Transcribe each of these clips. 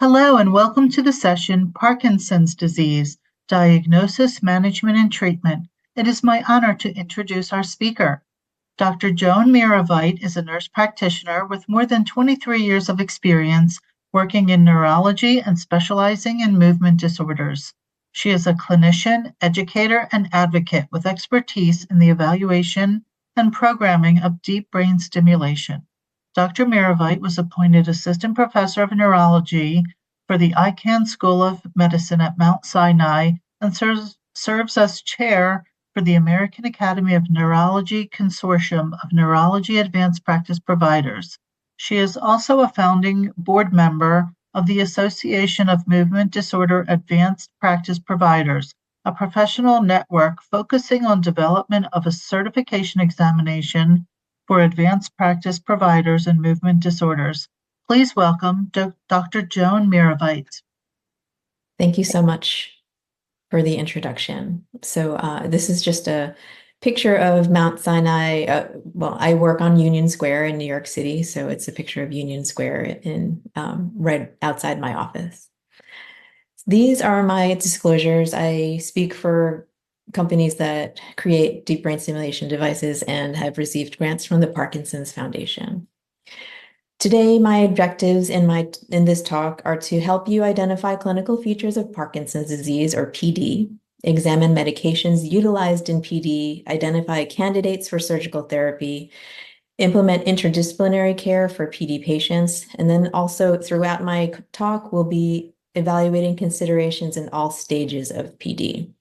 Hello and welcome to the session, Parkinson's Disease, Diagnosis, Management, and Treatment. It is my honor to introduce our speaker. Dr. Joan Miravite is a nurse practitioner with more than 23 years of experience working in neurology and specializing in movement disorders. She is a clinician, educator, and advocate with expertise in the evaluation and programming of deep brain stimulation. Dr. Miravite was appointed Assistant Professor of Neurology for the Icahn School of Medicine at Mount Sinai and serves as Chair for the American Academy of Neurology Consortium of Neurology Advanced Practice Providers. She is also a founding board member of the Association of Movement Disorder Advanced Practice Providers, a professional network focusing on development of a certification examination for advanced practice providers in movement disorders. Please welcome Dr. Joan Miravite. Thank you so much for the introduction. So this is just a picture of Mount Sinai. Well, I work on Union Square in New York City, so it's a picture of Union Square in right outside my office. These are my disclosures. I speak for companies that create deep brain stimulation devices and have received grants from the Parkinson's Foundation. Today, my objectives in this talk are to help you identify clinical features of Parkinson's disease, or PD, examine medications utilized in PD, identify candidates for surgical therapy, implement interdisciplinary care for PD patients, and then also throughout my talk, we'll be evaluating considerations in all stages of PD.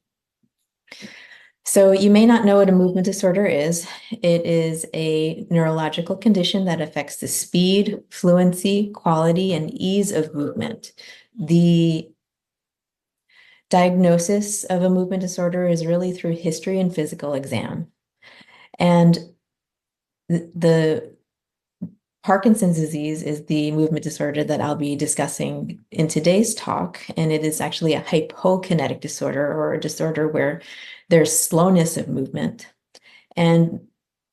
So you may not know what a movement disorder is. It is a neurological condition that affects the speed, fluency, quality, and ease of movement. The diagnosis of a movement disorder is really through history and physical exam. And the Parkinson's disease is the movement disorder that I'll be discussing in today's talk, and it is actually a hypokinetic disorder, or a disorder where there's slowness of movement. And,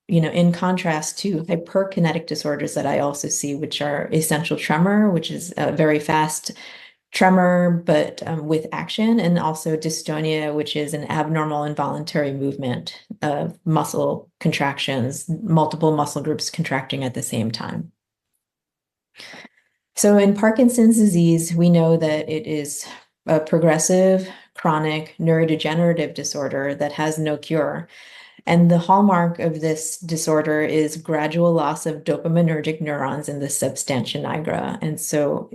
in contrast to hyperkinetic disorders that I also see, which are essential tremor, which is a very fast tremor, but with action, and also dystonia, which is an abnormal involuntary movement of muscle contractions, multiple muscle groups contracting at the same time. So in Parkinson's disease, we know that it is a progressive, chronic neurodegenerative disorder that has no cure. And the hallmark of this disorder is gradual loss of dopaminergic neurons in the substantia nigra. And so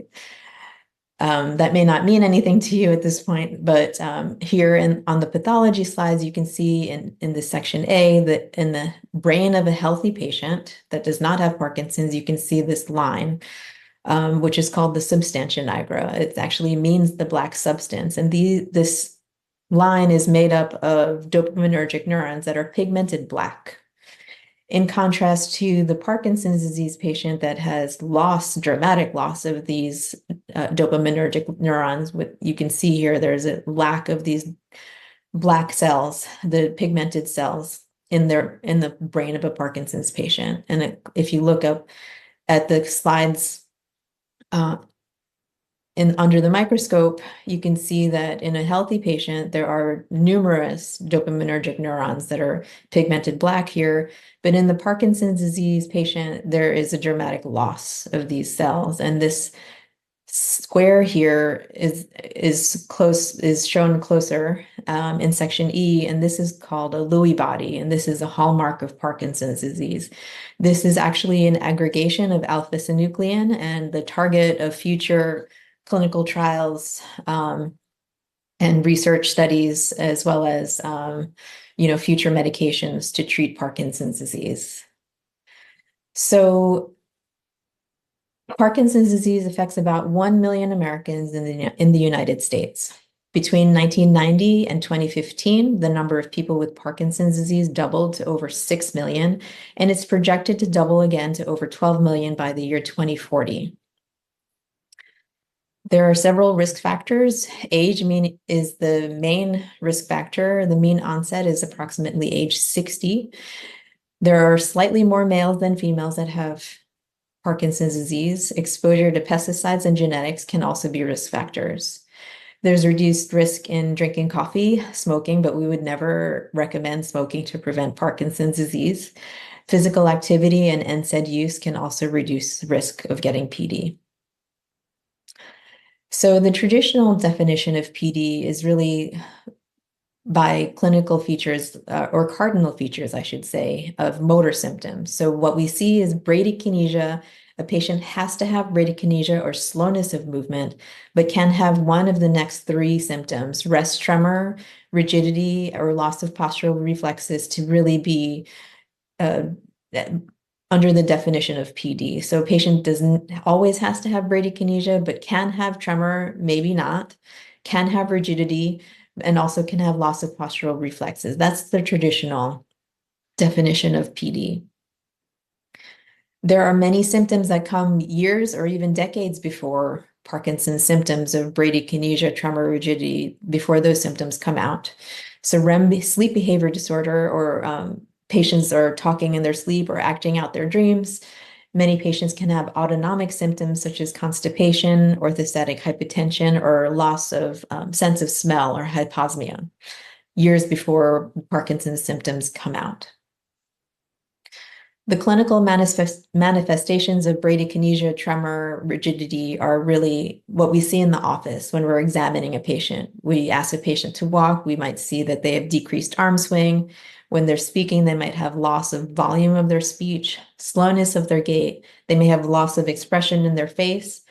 that may not mean anything to you at this point, but here on the pathology slides, you can see in this section A that in the brain of a healthy patient that does not have Parkinson's, you can see this line, which is called the substantia nigra. It actually means the black substance. And this line is made up of dopaminergic neurons that are pigmented black. In contrast to the Parkinson's disease patient that has dramatic loss of these dopaminergic neurons, you can see here there's a lack of these black cells, the pigmented cells in the brain of a Parkinson's patient. And if you look up at the slides under the microscope, you can see that in a healthy patient, there are numerous dopaminergic neurons that are pigmented black here. But in the Parkinson's disease patient, there is a dramatic loss of these cells. And this square here is shown closer in section E, and this is called a Lewy body, and this is a hallmark of Parkinson's disease. This is actually an aggregation of alpha-synuclein, and the target of future clinical trials and research studies, as well as future medications to treat Parkinson's disease. So Parkinson's disease affects about 1 million Americans in the United States. Between 1990 and 2015, the number of people with Parkinson's disease doubled to over 6 million, and it's projected to double again to over 12 million by the year 2040. There are several risk factors. Age is the main risk factor. The mean onset is approximately age 60. There are slightly more males than females that have Parkinson's disease, exposure to pesticides and genetics can also be risk factors. There's reduced risk in drinking coffee, smoking, but we would never recommend smoking to prevent Parkinson's disease. Physical activity and NSAID use can also reduce risk of getting PD. So the traditional definition of PD is really by clinical features or cardinal features, I should say, of motor symptoms. So what we see is bradykinesia. A patient has to have bradykinesia or slowness of movement, but can have one of the next three symptoms: rest tremor, rigidity, or loss of postural reflexes to really be under the definition of PD. So a patient doesn't always has to have bradykinesia, but can have tremor, maybe not, can have rigidity, and also can have loss of postural reflexes. That's the traditional definition of PD. There are many symptoms that come years or even decades before Parkinson's symptoms of bradykinesia, tremor, rigidity, before those symptoms come out. So REM, sleep behavior disorder, or patients are talking in their sleep or acting out their dreams. Many patients can have autonomic symptoms such as constipation, orthostatic hypotension, or loss of sense of smell or hyposmia years before Parkinson's symptoms come out. The clinical manifestations of bradykinesia, tremor, rigidity are really what we see in the office when we're examining a patient. We ask a patient to walk. We might see that they have decreased arm swing. When they're speaking, they might have loss of volume of their speech, slowness of their gait. They may have loss of expression in their face,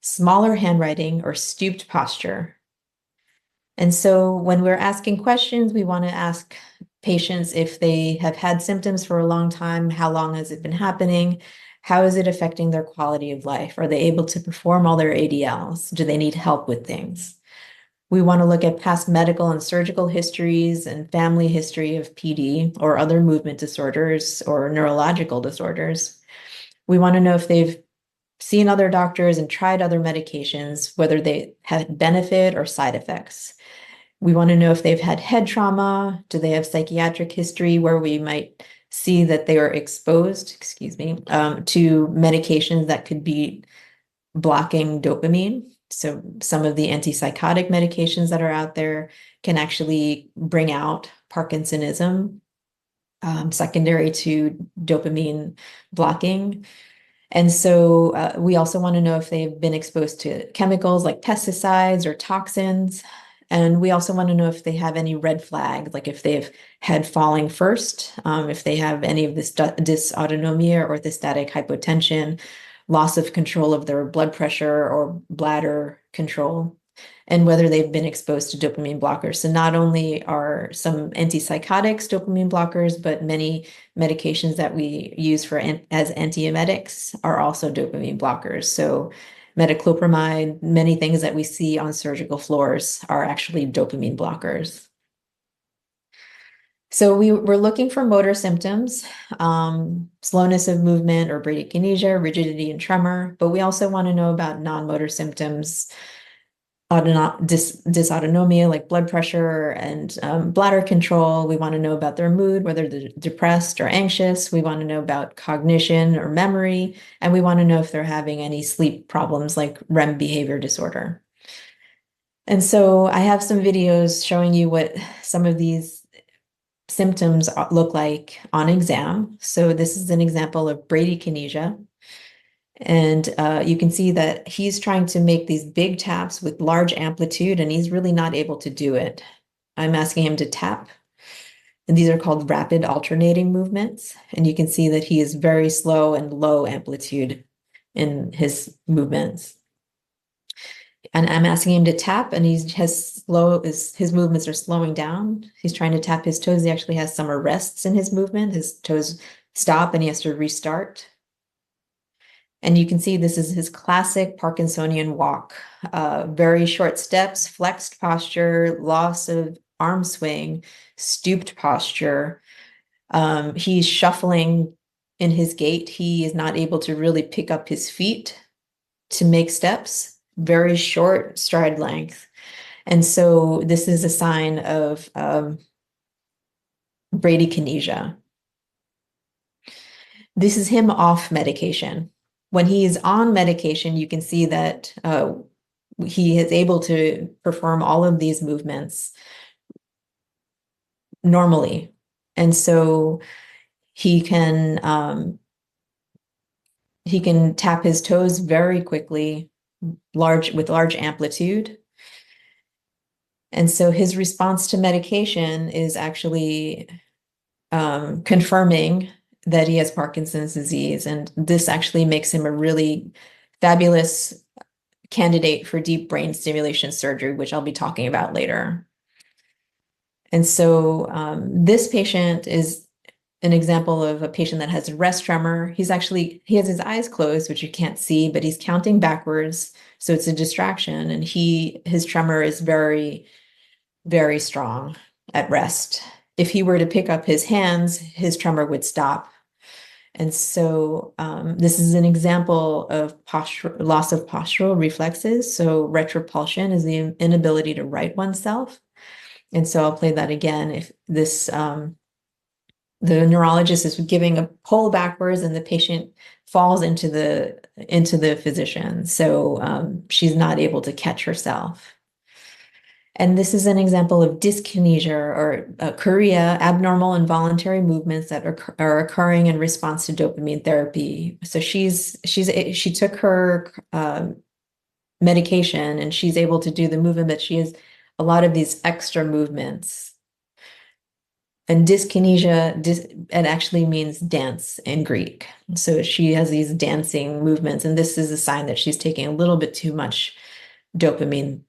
smaller handwriting, or stooped posture. And so when we're asking questions, we want to ask patients if they have had symptoms for a long time, how long has it been happening? How is it affecting their quality of life? Are they able to perform all their ADLs? Do they need help with things? We want to look at past medical and surgical histories and family history of PD or other movement disorders or neurological disorders. We want to know if they've seen other doctors and tried other medications, whether they had benefit or side effects. We want to know if they've had head trauma. Do they have psychiatric history where we might see that they were exposed, to medications that could be blocking dopamine? So some of the antipsychotic medications that are out there can actually bring out Parkinsonism, secondary to dopamine blocking. And so we also want to know if they've been exposed to chemicals like pesticides or toxins. And we also want to know if they have any red flags, like if they've had falling first, if they have any of this dysautonomia, orthostatic hypotension, loss of control of their blood pressure or bladder control, and whether they've been exposed to dopamine blockers. So not only are some antipsychotics dopamine blockers, but many medications that we use as antiemetics are also dopamine blockers. So metoclopramide, many things that we see on surgical floors are actually dopamine blockers. So we're looking for motor symptoms, slowness of movement or bradykinesia, rigidity and tremor, but we also want to know about non-motor symptoms, dysautonomia like blood pressure and bladder control. We want to know about their mood, whether they're depressed or anxious. We want to know about cognition or memory, and we want to know if they're having any sleep problems like REM behavior disorder. And so I have some videos showing you what some of these symptoms look like on exam. So this is an example of bradykinesia. And you can see that he's trying to make these big taps with large amplitude, and he's really not able to do it. I'm asking him to tap, and these are called rapid alternating movements. And you can see that he is very slow and low amplitude in his movements. And I'm asking him to tap, and his movements are slowing down. He's trying to tap his toes. He actually has some arrests in his movement. His toes stop, and he has to restart. And you can see this is his classic Parkinsonian walk. Very short steps, flexed posture, loss of arm swing, stooped posture. He's shuffling in his gait. He is not able to really pick up his feet to make steps. Very short stride length. And so this is a sign of bradykinesia. This is him off medication. when he's on medication, you can see that he is able to perform all of these movements normally. And so he can tap his toes very quickly, with large amplitude. And so his response to medication is actually confirming that he has Parkinson's disease. And this actually makes him a really fabulous candidate for deep brain stimulation surgery, which I'll be talking about later. And so this patient is an example of a patient that has rest tremor. He has his eyes closed, which you can't see, but he's counting backwards. So it's a distraction. And his tremor is very, very strong at rest. If he were to pick up his hands, his tremor would stop. And so this is an example of loss of postural reflexes. So retropulsion is the inability to right oneself. And so I'll play that again. If this, the neurologist is giving a pull backwards and the patient falls into the physician. So she's not able to catch herself. And this is an example of dyskinesia or chorea, abnormal involuntary movements that are occurring in response to dopamine therapy. So she took her medication and she's able to do the movement, but she has a lot of these extra movements. And dyskinesia, it actually means dance in Greek. So she has these dancing movements, and this is a sign that she's taking a little bit too much dopamine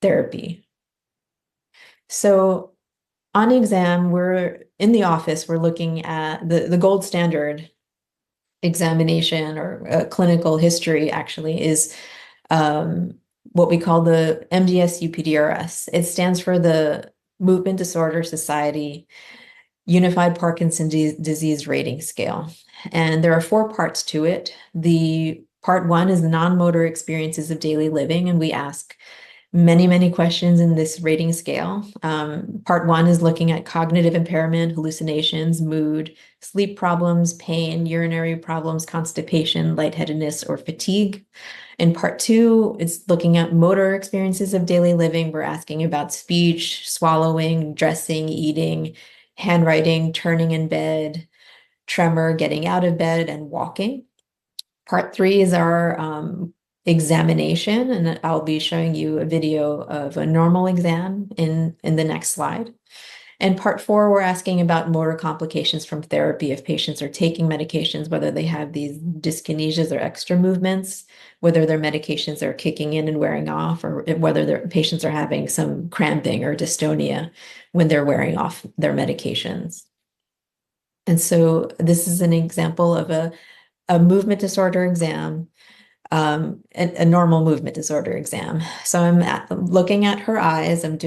therapy. So on exam, we're in the office, we're looking at the gold standard examination or clinical history actually is what we call the MDS-UPDRS. It stands for the Movement Disorder Society Unified Parkinson's Disease Rating Scale. And there are 4 parts to it. The part 1 is the non-motor experiences of daily living, and we ask many, many questions in this rating scale. Part 1 is looking at cognitive impairment, hallucinations, mood, sleep problems, pain, urinary problems, constipation, lightheadedness, or fatigue. In part 2, it's looking at motor experiences of daily living. We're asking about speech, swallowing, dressing, eating, handwriting, turning in bed, tremor, getting out of bed, and walking. Part 3 is our examination, and I'll be showing you a video of a normal exam in the next slide. And part 4, we're asking about motor complications from therapy if patients are taking medications, whether they have these dyskinesias or extra movements, whether their medications are kicking in and wearing off, or whether their patients are having some cramping or dystonia when they're wearing off their medications. And so this is an example of a movement disorder exam, a normal movement disorder exam. So I'm looking at her eyes. I'm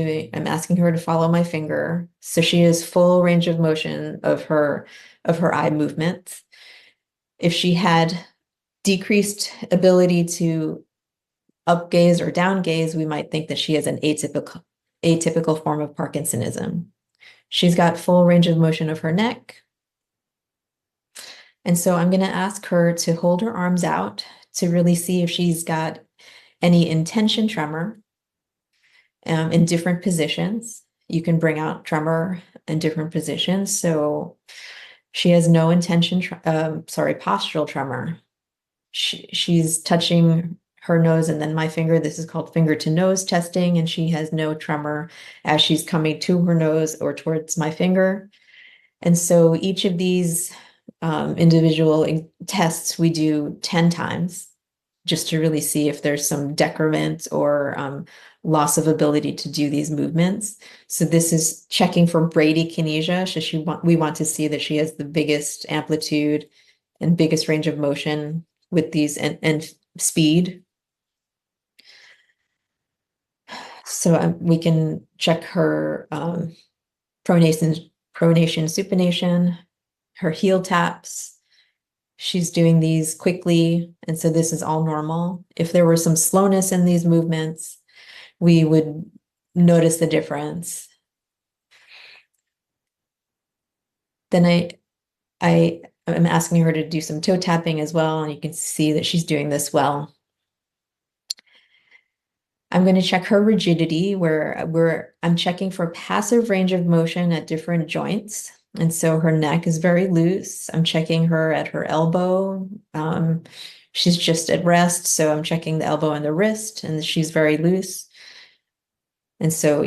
asking her to follow my finger. So she has full range of motion of her eye movements. If she had decreased ability to up gaze or down gaze, we might think that she has an atypical form of Parkinsonism. She's got full range of motion of her neck. And so I'm going to ask her to hold her arms out to really see if she's got any intention tremor in different positions. You can bring out tremor in different positions. So she has no postural tremor. She's touching her nose and then my finger. This is called finger to nose testing, and she has no tremor as she's coming to her nose or towards my finger. And so each of these individual tests we do 10 times just to really see if there's some decrement or loss of ability to do these movements. So this is checking for bradykinesia. So we want to see that she has the biggest amplitude and biggest range of motion with these and speed. So we can check her pronation, supination, her heel taps. She's doing these quickly, and so this is all normal. If there were some slowness in these movements, we would notice the difference. Then I I'm asking her to do some toe tapping as well, and you can see that she's doing this well. I'm going to check her rigidity, where I'm checking for passive range of motion at different joints. And so her neck is very loose. I'm checking her at her elbow. She's just at rest, so I'm checking the elbow and the wrist, and she's very loose. And so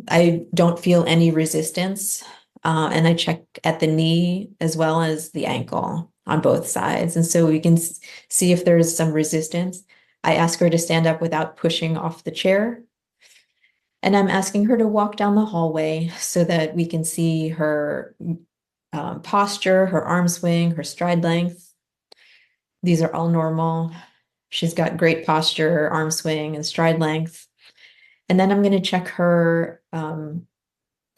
I don't feel any resistance. And I check at the knee as well as the ankle on both sides. And so we can see if there's some resistance. I ask her to stand up without pushing off the chair. And I'm asking her to walk down the hallway so that we can see her posture, her arm swing, her stride length. These are all normal. She's got great posture, arm swing, and stride length. And then I'm going to check her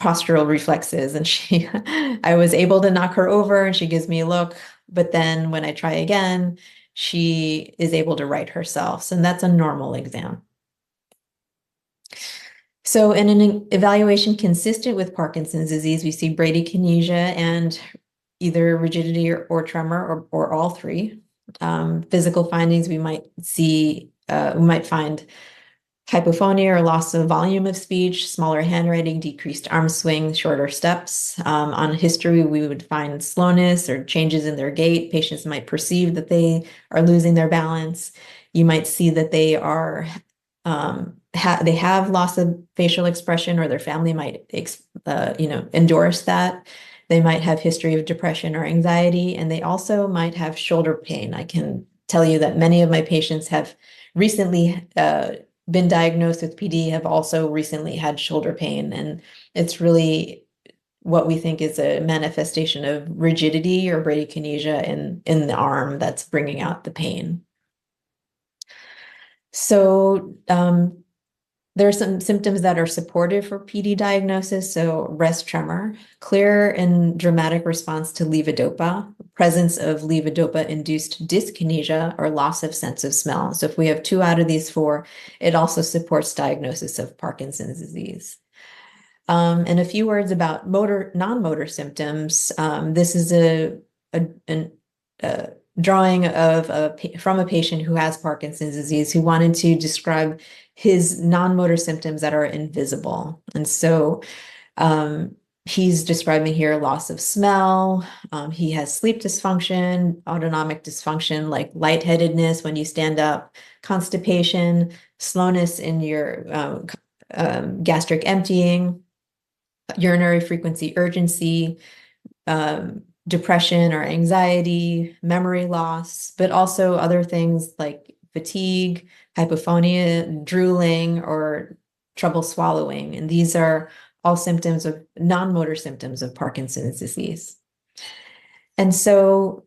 postural reflexes. And I was able to knock her over and she gives me a look. But then when I try again, she is able to right herself. So that's a normal exam. So in an evaluation consistent with Parkinson's disease, we see bradykinesia and either rigidity or tremor or all three. Physical findings, we might find hypophonia or loss of volume of speech, smaller handwriting, decreased arm swing, shorter steps. On history, we would find slowness or changes in their gait. Patients might perceive that they are losing their balance. You might see that they are they have loss of facial expression, or their family might endorse that. They might have history of depression or anxiety, and they also might have shoulder pain. I can tell you that many of my patients have recently been diagnosed with PD, have also recently had shoulder pain. And it's really what we think is a manifestation of rigidity or bradykinesia in the arm that's bringing out the pain. So there are some symptoms that are supportive for PD diagnosis. So rest tremor, clear and dramatic response to levodopa, presence of levodopa-induced dyskinesia or loss of sense of smell. So if we have 2 out of these 4, it also supports diagnosis of Parkinson's disease. And a few words about non-motor symptoms. This is a drawing from a patient who has Parkinson's disease who wanted to describe his non-motor symptoms that are invisible. And so he's describing here loss of smell. He has sleep dysfunction, autonomic dysfunction like lightheadedness when you stand up, constipation, slowness in your gastric emptying, urinary frequency urgency, depression or anxiety, memory loss, but also other things like fatigue, hypophonia, drooling, or trouble swallowing. And these are all symptoms of non-motor symptoms of Parkinson's disease. And so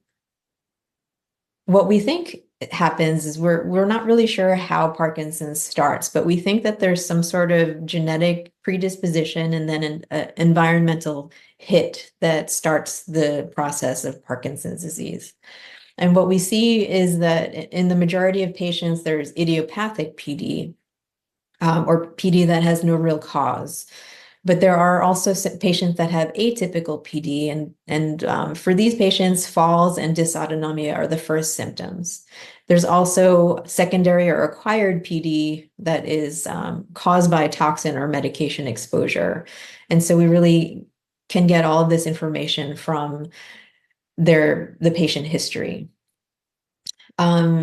what we think happens is we're not really sure how Parkinson's starts, but we think that there's some sort of genetic predisposition and then an environmental hit that starts the process of Parkinson's disease. And what we see is that in the majority of patients, there's idiopathic PD or PD that has no real cause. But there are also patients that have atypical PD, and for these patients, falls and dysautonomia are the first symptoms. There's also secondary or acquired PD that is caused by toxin or medication exposure. And so we really can get all of this information from the patient history.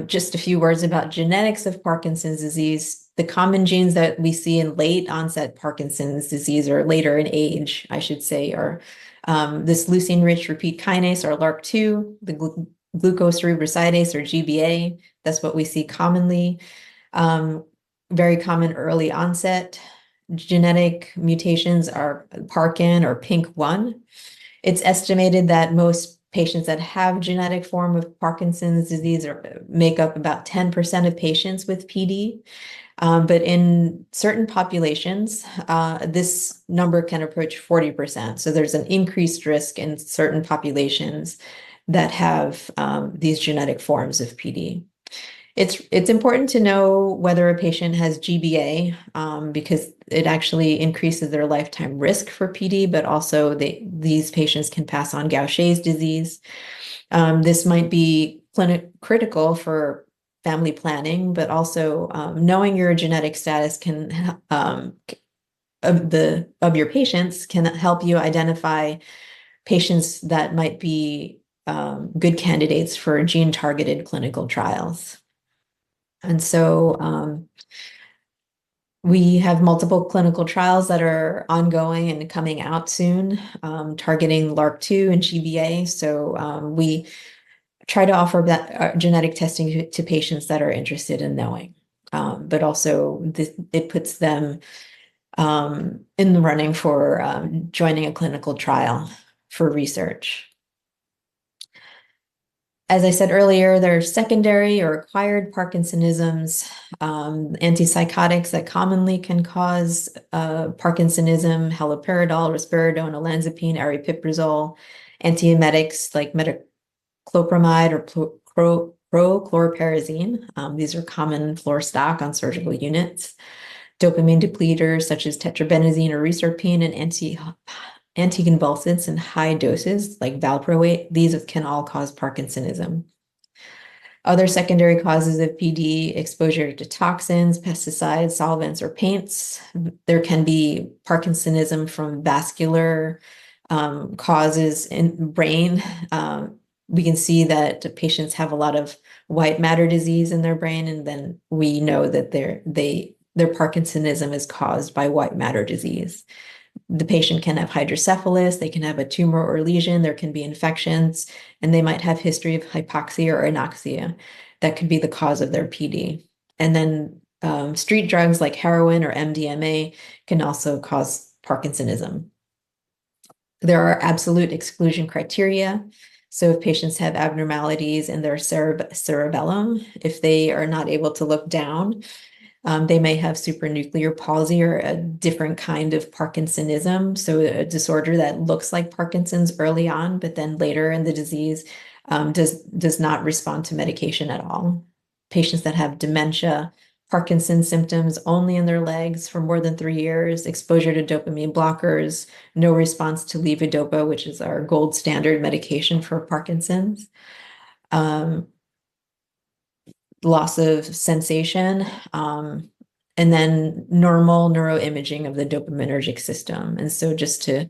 Just a few words about genetics of Parkinson's disease. The common genes that we see in late onset Parkinson's disease, or later in age, I should say, are this leucine-rich repeat kinase, or LRRK2, the glucose cerebrosidase, or GBA. That's what we see commonly. Very common early onset. Genetic mutations are Parkin or PINK1. It's estimated that most patients that have genetic form of Parkinson's disease make up about 10% of patients with PD. But in certain populations, this number can approach 40%. So there's an increased risk in certain populations that have these genetic forms of PD. It's important to know whether a patient has GBA because it actually increases their lifetime risk for PD, but also these patients can pass on Gaucher's disease. This might be critical for family planning, but also knowing your genetic status can of your patients can help you identify patients that might be good candidates for gene-targeted clinical trials. And so we have multiple clinical trials that are ongoing and coming out soon, targeting LRRK2 and GBA. So we try to offer that genetic testing to patients that are interested in knowing, but also it puts them in the running for joining a clinical trial for research. As I said earlier, there are secondary or acquired Parkinsonisms, antipsychotics that commonly can cause Parkinsonism, haloperidol, risperidone, olanzapine, aripiprazole, antiemetics like metoclopramide or prochlorperazine. These are common floor stock on surgical units. Dopamine depleters such as tetrabenazine or reserpine, and anticonvulsants in high doses like valproate. These can all cause Parkinsonism. Other secondary causes of PD: exposure to toxins, pesticides, solvents, or paints. There can be Parkinsonism from vascular causes in brain. We can see that patients have a lot of white matter disease in their brain, and then we know that their Parkinsonism is caused by white matter disease. The patient can have hydrocephalus, they can have a tumor or lesion, there can be infections, and they might have history of hypoxia or anoxia. That could be the cause of their PD. And then street drugs like heroin or MDMA can also cause Parkinsonism. There are absolute exclusion criteria. So if patients have abnormalities in their cerebellum, if they are not able to look down, they may have supranuclear palsy or a different kind of Parkinsonism, so a disorder that looks like Parkinson's early on, but then later in the disease does not respond to medication at all. Patients that have dementia, Parkinson's symptoms only in their legs for more than 3 years, exposure to dopamine blockers, no response to levodopa, which is our gold standard medication for Parkinson's. Loss of sensation, and then normal neuroimaging of the dopaminergic system. And so just to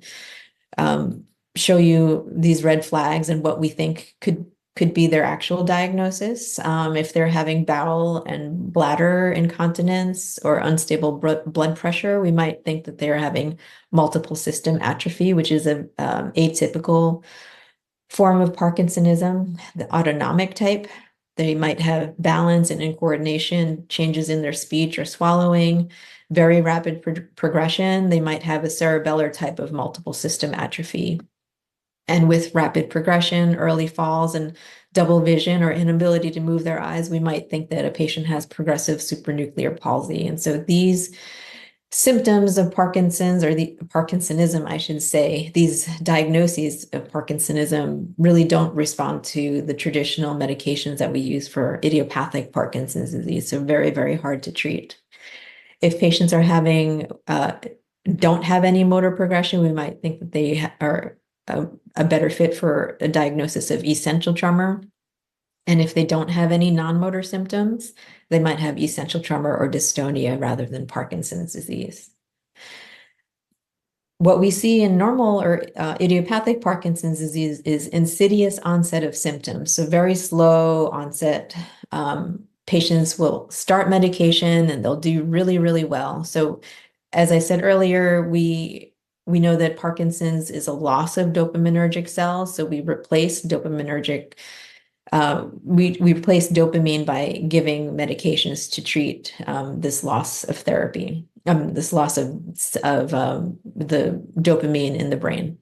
show you these red flags and what we think could be their actual diagnosis, if they're having bowel and bladder incontinence or unstable blood pressure, we might think that they're having multiple system atrophy, which is a atypical form of Parkinsonism, the autonomic type. They might have balance and incoordination, changes in their speech or swallowing, very rapid progression. They might have a cerebellar type of multiple system atrophy. And with rapid progression, early falls, and double vision or inability to move their eyes, we might think that a patient has progressive supranuclear palsy. And so these symptoms of Parkinson's, or the Parkinsonism, I should say, these diagnoses of Parkinsonism really don't respond to the traditional medications that we use for idiopathic Parkinson's disease. So very, very hard to treat. If patients are don't have any motor progression, we might think that they are a better fit for a diagnosis of essential tremor. And if they don't have any non-motor symptoms, they might have essential tremor or dystonia rather than Parkinson's disease. What we see in normal or idiopathic Parkinson's disease is insidious onset of symptoms. So very slow onset. Patients will start medication and they'll do really, really well. So as I said earlier, we know that Parkinson's is a loss of dopaminergic cells. So we replace dopaminergic we replace dopamine by giving medications to treat this loss of therapy, this loss of the dopamine in the brain.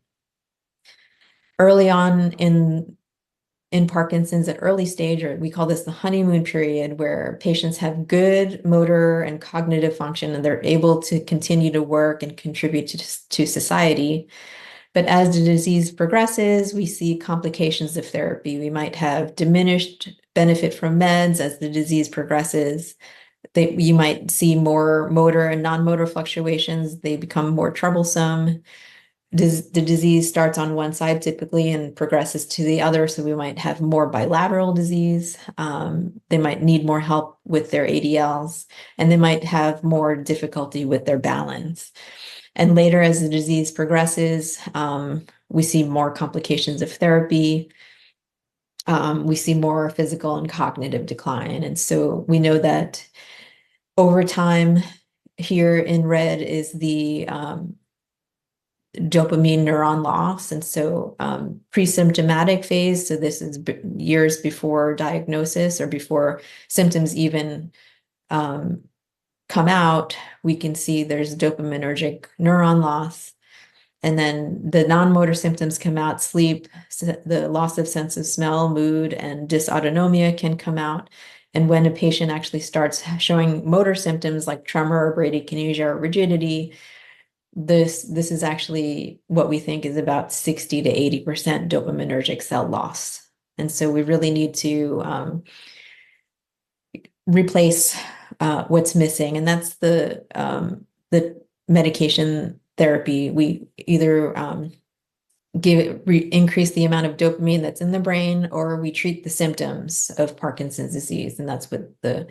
Early on in Parkinson's, at early stage, or we call this the honeymoon period, where patients have good motor and cognitive function and they're able to continue to work and contribute to society. But as the disease progresses, we see complications of therapy. We might have diminished benefit from meds as the disease progresses. you might see more motor and non-motor fluctuations. They become more troublesome. The disease starts on one side typically and progresses to the other. So we might have more bilateral disease. They might need more help with their ADLs, and they might have more difficulty with their balance. And later, as the disease progresses, we see more complications of therapy. We see more physical and cognitive decline. And so we know that over time, here in red is the dopamine neuron loss. And so pre-symptomatic phase, so this is years before diagnosis or before symptoms even come out, we can see there's dopaminergic neuron loss. And then the non-motor symptoms come out, sleep, the loss of sense of smell, mood, and dysautonomia can come out. And when a patient actually starts showing motor symptoms like tremor or bradykinesia or rigidity, this is actually what we think is about 60 to 80% dopaminergic cell loss. And so we really need to replace what's missing, and that's the medication therapy. We either increase the amount of dopamine that's in the brain, or we treat the symptoms of Parkinson's disease, and that's what the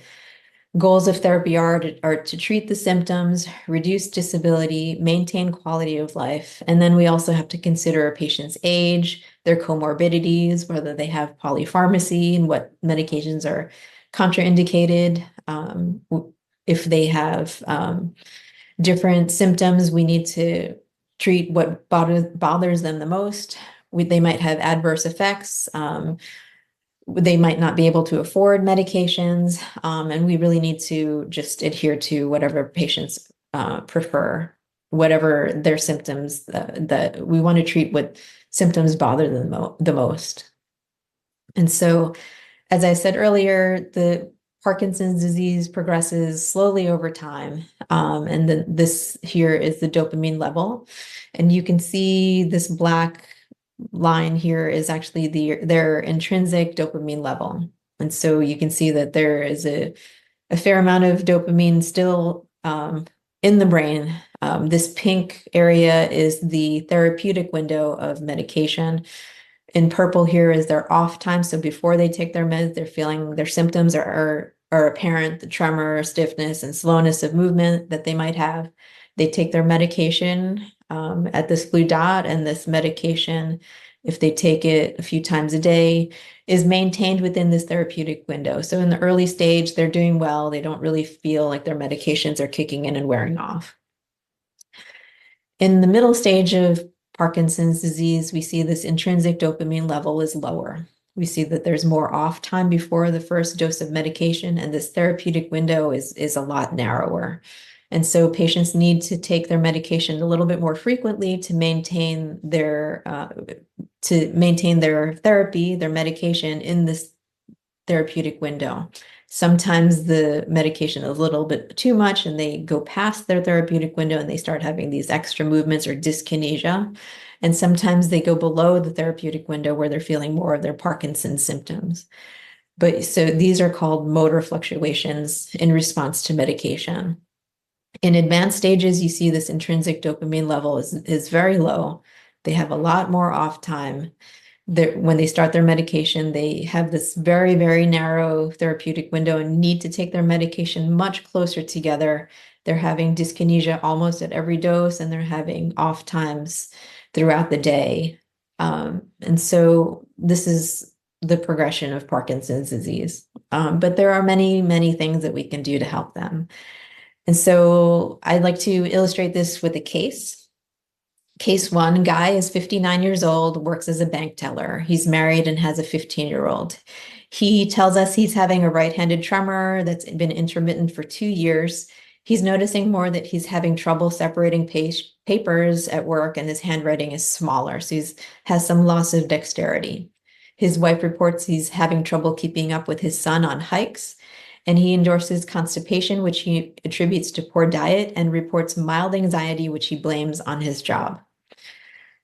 goals of therapy are to treat the symptoms, reduce disability, maintain quality of life. And then we also have to consider a patient's age, their comorbidities, whether they have polypharmacy and what medications are contraindicated. If they have different symptoms, we need to treat what bothers them the most. They might have adverse effects. They might not be able to afford medications, and we really need to just adhere to whatever patients prefer, whatever their symptoms, that we want to treat what symptoms bother them the most. And so, as I said earlier, the Parkinson's disease progresses slowly over time, and then this here is the dopamine level, and you can see this black line here is actually their intrinsic dopamine level. And so you can see that there is a fair amount of dopamine still in the brain. This pink area is the therapeutic window of medication. In purple here is their off time. So before they take their meds, they're feeling their symptoms are apparent, the tremor, stiffness, and slowness of movement that they might have. They take their medication at this blue dot, and this medication, if they take it a few times a day, is maintained within this therapeutic window. So in the early stage, they're doing well. They don't really feel like their medications are kicking in and wearing off. In the middle stage of Parkinson's disease, we see this intrinsic dopamine level is lower. We see that there's more off time before the first dose of medication, and this therapeutic window is a lot narrower. And so patients need to take their medication a little bit more frequently to maintain their therapy, their medication in this therapeutic window. Sometimes the medication is a little bit too much and they go past their therapeutic window and they start having these extra movements or dyskinesia. And sometimes they go below the therapeutic window where they're feeling more of their Parkinson's symptoms. But so these are called motor fluctuations in response to medication. In advanced stages, you see this intrinsic dopamine level is very low. They have a lot more off time. When they start their medication, they have this very, very narrow therapeutic window and need to take their medication much closer together. They're having dyskinesia almost at every dose, and they're having off times throughout the day. And so this is the progression of Parkinson's disease. But there are many, many things that we can do to help them. And so I'd like to illustrate this with a case. Case one, guy is 59 years old, works as a bank teller. He's married and has a 15-year-old. He tells us he's having a right-handed tremor that's been intermittent for 2 years. He's noticing more that he's having trouble separating papers at work, and his handwriting is smaller, so he has some loss of dexterity. His wife reports he's having trouble keeping up with his son on hikes, and he endorses constipation, which he attributes to poor diet, and reports mild anxiety, which he blames on his job.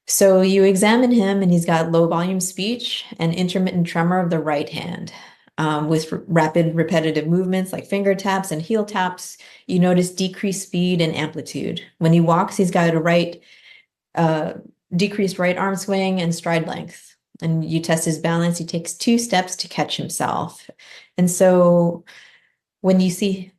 So you examine him, and he's got low volume speech and intermittent tremor of the right hand. with rapid repetitive movements like finger taps and heel taps. You notice decreased speed and amplitude. When he walks, he's got a decreased right arm swing and stride length. And you test his balance, he takes 2 steps to catch himself. And so when you see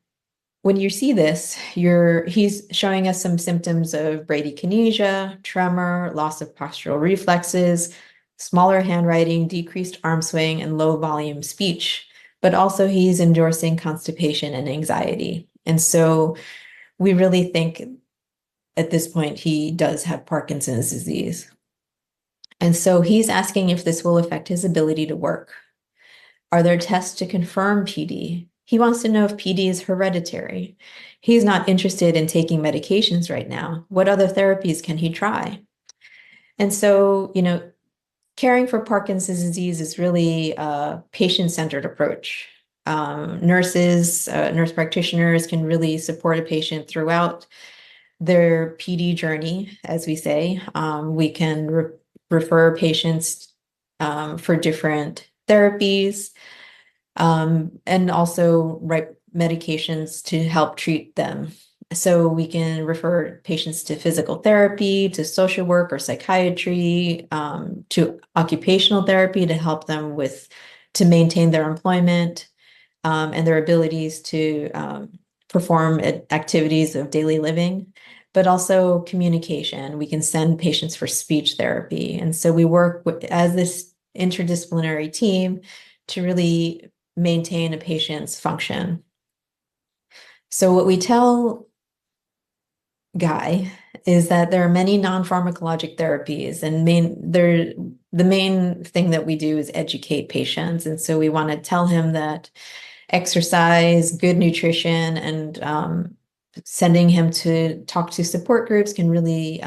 this, he's showing us some symptoms of bradykinesia, tremor, loss of postural reflexes, smaller handwriting, decreased arm swing, and low volume speech. But also he's endorsing constipation and anxiety. And so we really think at this point he does have Parkinson's disease. And so he's asking if this will affect his ability to work. Are there tests to confirm PD? He wants to know if PD is hereditary. He's not interested in taking medications right now. What other therapies can he try? And so, caring for Parkinson's disease is really a patient-centered approach. Nurse practitioners can really support a patient throughout their PD journey, as we say. We can refer patients for different therapies, and also write medications to help treat them. So we can refer patients to physical therapy, to social work or psychiatry, to occupational therapy to help them to maintain their employment, and their abilities to perform activities of daily living, but also communication. We can send patients for speech therapy. And so we work as this interdisciplinary team to really maintain a patient's function. So what we tell Guy is that there are many non-pharmacologic therapies, and the main thing that we do is educate patients. And so we want to tell him that exercise, good nutrition, and sending him to talk to support groups can really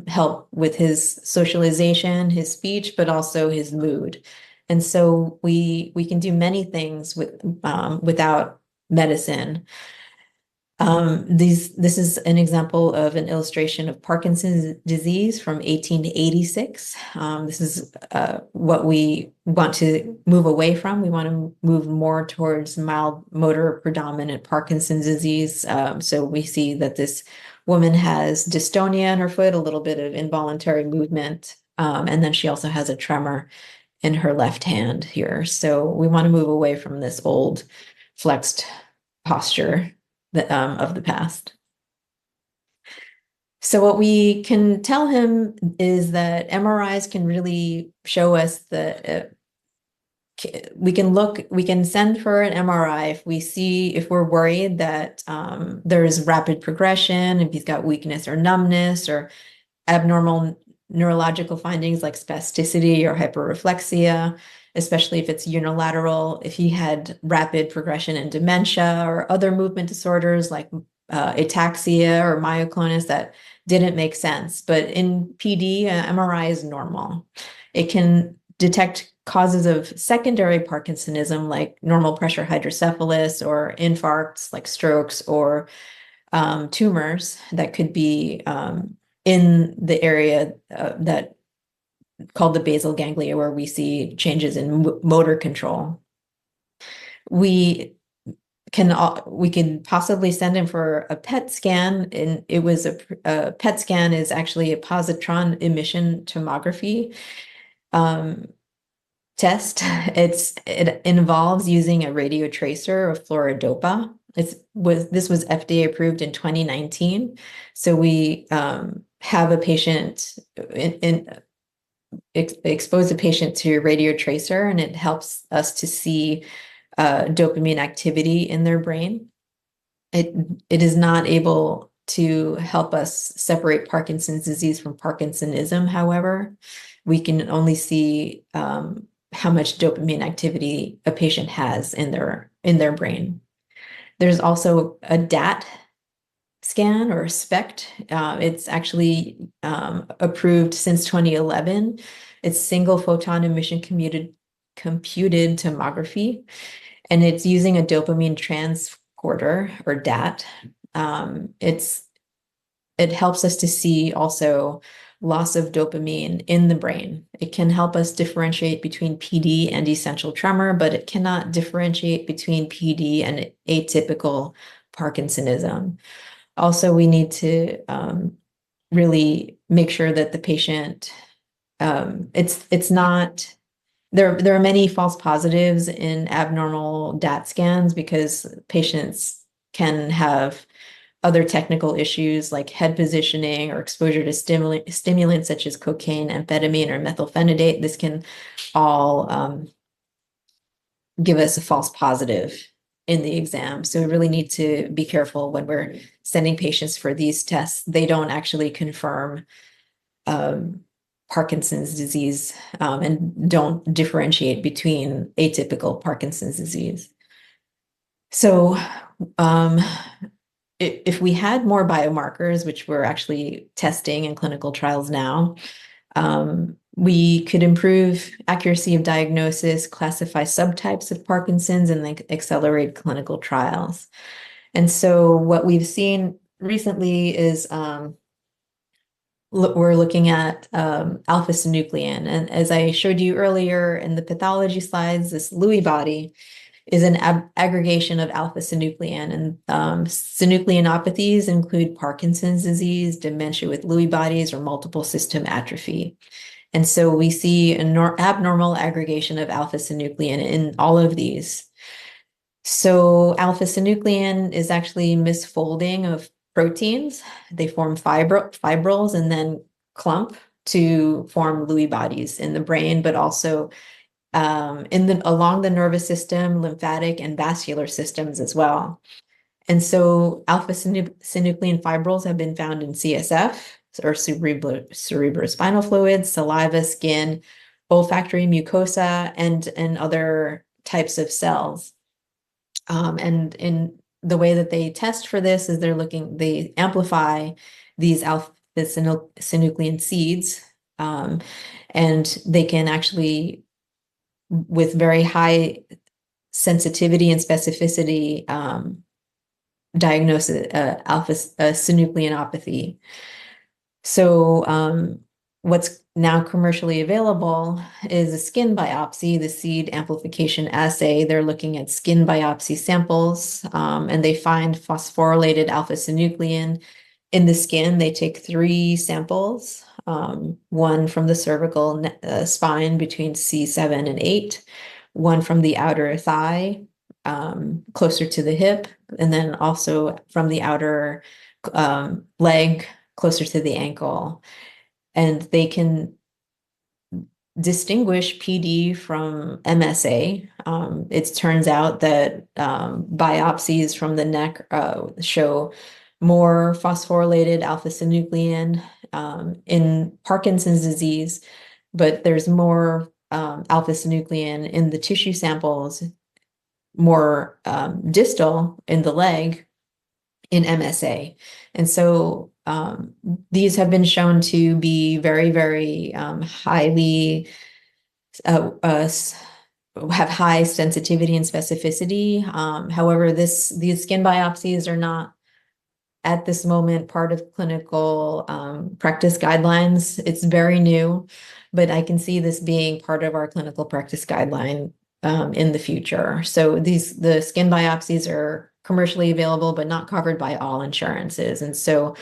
help with his socialization, his speech, but also his mood. And so we can do many things without medicine. This is an example of an illustration of Parkinson's disease from 1886. This is what we want to move away from. We want to move more towards mild motor predominant Parkinson's disease. So we see that this woman has dystonia in her foot, a little bit of involuntary movement, and then she also has a tremor in her left hand here. So we want to move away from this old flexed posture of the past. So what we can tell him is that MRIs can really show us that we can send for an MRI if we're worried that there's rapid progression, if he's got weakness or numbness or abnormal neurological findings like spasticity or hyperreflexia, especially if it's unilateral, if he had rapid progression in dementia or other movement disorders like ataxia or myoclonus that didn't make sense. But in PD, MRI is normal. It can detect causes of secondary Parkinsonism like normal pressure hydrocephalus or infarcts like strokes or tumors that could be in the area that called the basal ganglia, where we see changes in motor control. We can possibly send him for a PET scan, and it was a PET scan is actually a positron emission tomography test. It involves using a radio tracer of fluorodopa. This was FDA approved in 2019. So we have a patient expose a patient to a radio tracer, and it helps us to see dopamine activity in their brain. It is not able to help us separate Parkinson's disease from Parkinsonism. However, we can only see how much dopamine activity a patient has in their brain. There's also a DAT scan or SPECT. It's actually approved since 2011. It's single photon emission computed tomography, and it's using a dopamine transporter or DAT. It helps us to see also loss of dopamine in the brain. It can help us differentiate between PD and essential tremor, but it cannot differentiate between PD and atypical Parkinsonism. Also, we need to really make sure that the patient, it's not, there are many false positives in abnormal DAT scans because patients can have other technical issues like head positioning or exposure to stimulants such as cocaine, amphetamine, or methylphenidate. This can all give us a false positive in the exam. So we really need to be careful when we're sending patients for these tests. They don't actually confirm Parkinson's disease and don't differentiate between atypical Parkinson's disease. So if we had more biomarkers, which we're actually testing in clinical trials now, we could improve accuracy of diagnosis, classify subtypes of Parkinson's, and like accelerate clinical trials. And so what we've seen recently is we're looking at alpha-synuclein. And as I showed you earlier in the pathology slides, this Lewy body is an aggregation of alpha-synuclein. And synucleinopathies include Parkinson's disease, dementia with Lewy bodies, or multiple system atrophy. And so we see an abnormal aggregation of alpha-synuclein in all of these. So alpha-synuclein is actually misfolding of proteins. They form fibrils and then clump to form Lewy bodies in the brain, but also along the nervous system, lymphatic, and vascular systems as well. And so alpha-synuclein fibrils have been found in CSF, or cerebrospinal fluid, saliva, skin, olfactory mucosa, and other types of cells. And in the way that they test for this is they amplify these alpha-synuclein seeds, and they can actually, with very high sensitivity and specificity, diagnose alpha-synucleinopathy. So what's now commercially available is a skin biopsy, the seed amplification assay. They're looking at skin biopsy samples, and they find phosphorylated alpha-synuclein in the skin. They take 3 samples, one from the cervical spine between C7 and 8, one from the outer thigh, closer to the hip, and then also from the outer leg, closer to the ankle. And they can distinguish PD from MSA. It turns out that biopsies from the neck show more phosphorylated alpha-synuclein in Parkinson's disease, but there's more alpha-synuclein in the tissue samples, more distal in the leg in MSA. And so these have been shown to be very, very highly have high sensitivity and specificity. However, these skin biopsies are not at this moment part of clinical practice guidelines. It's very new, but I can see this being part of our clinical practice guideline in the future. So the skin biopsies are commercially available, but not covered by all insurances. And so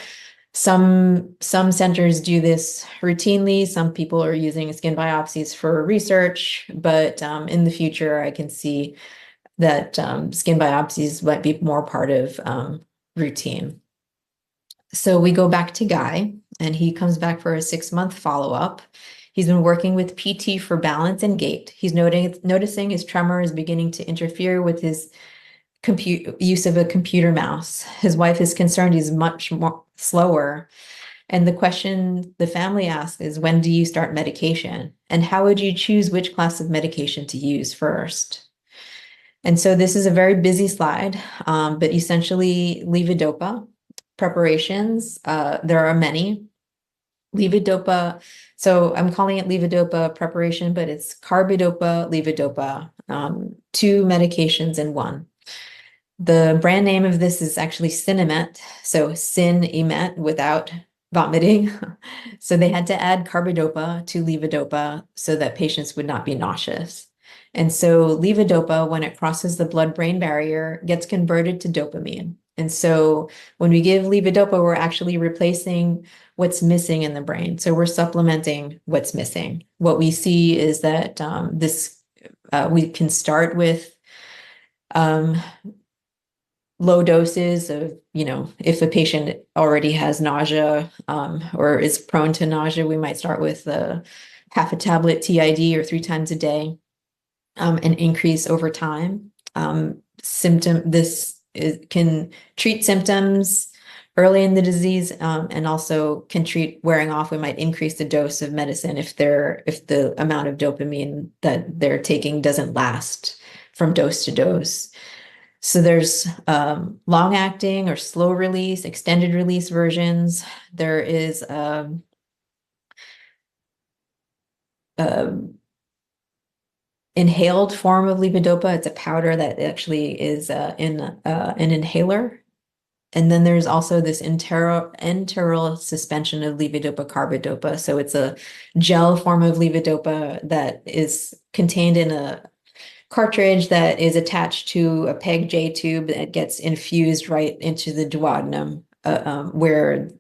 some centers do this routinely. Some people are using skin biopsies for research, but in the future, I can see that skin biopsies might be more part of routine. So we go back to Guy, and he comes back for a 6-month follow-up. He's been working with PT for balance and gait. He's noticing his tremor is beginning to interfere with his use of a computer mouse. His wife is concerned he's much more slower. And the question the family asks is, when do you start medication? And how would you choose which class of medication to use first? And so this is a very busy slide, but essentially levodopa preparations, there are many. Levodopa, so I'm calling it levodopa preparation, but it's carbidopa, levodopa, 2 medications in one. The brand name of this is actually Synemet, so Synemet without vomiting. So they had to add carbidopa to levodopa so that patients would not be nauseous. And so levodopa, when it crosses the blood-brain barrier, gets converted to dopamine. And so when we give levodopa, we're actually replacing what's missing in the brain. So we're supplementing what's missing. What we see is that we can start with low doses of, if a patient already has nausea or is prone to nausea, we might start with half a tablet TID or 3 times a day and increase over time. Can treat symptoms early in the disease and also can treat wearing off. We might increase the dose of medicine if the amount of dopamine that they're taking doesn't last from dose to dose. So there's long-acting or slow release, extended release versions. There is inhaled form of levodopa. It's a powder that actually is in an inhaler. And then there's also this enteral suspension of levodopa carbidopa. So it's a gel form of levodopa that is contained in a cartridge that is attached to a PEG J tube that gets infused right into the duodenum, where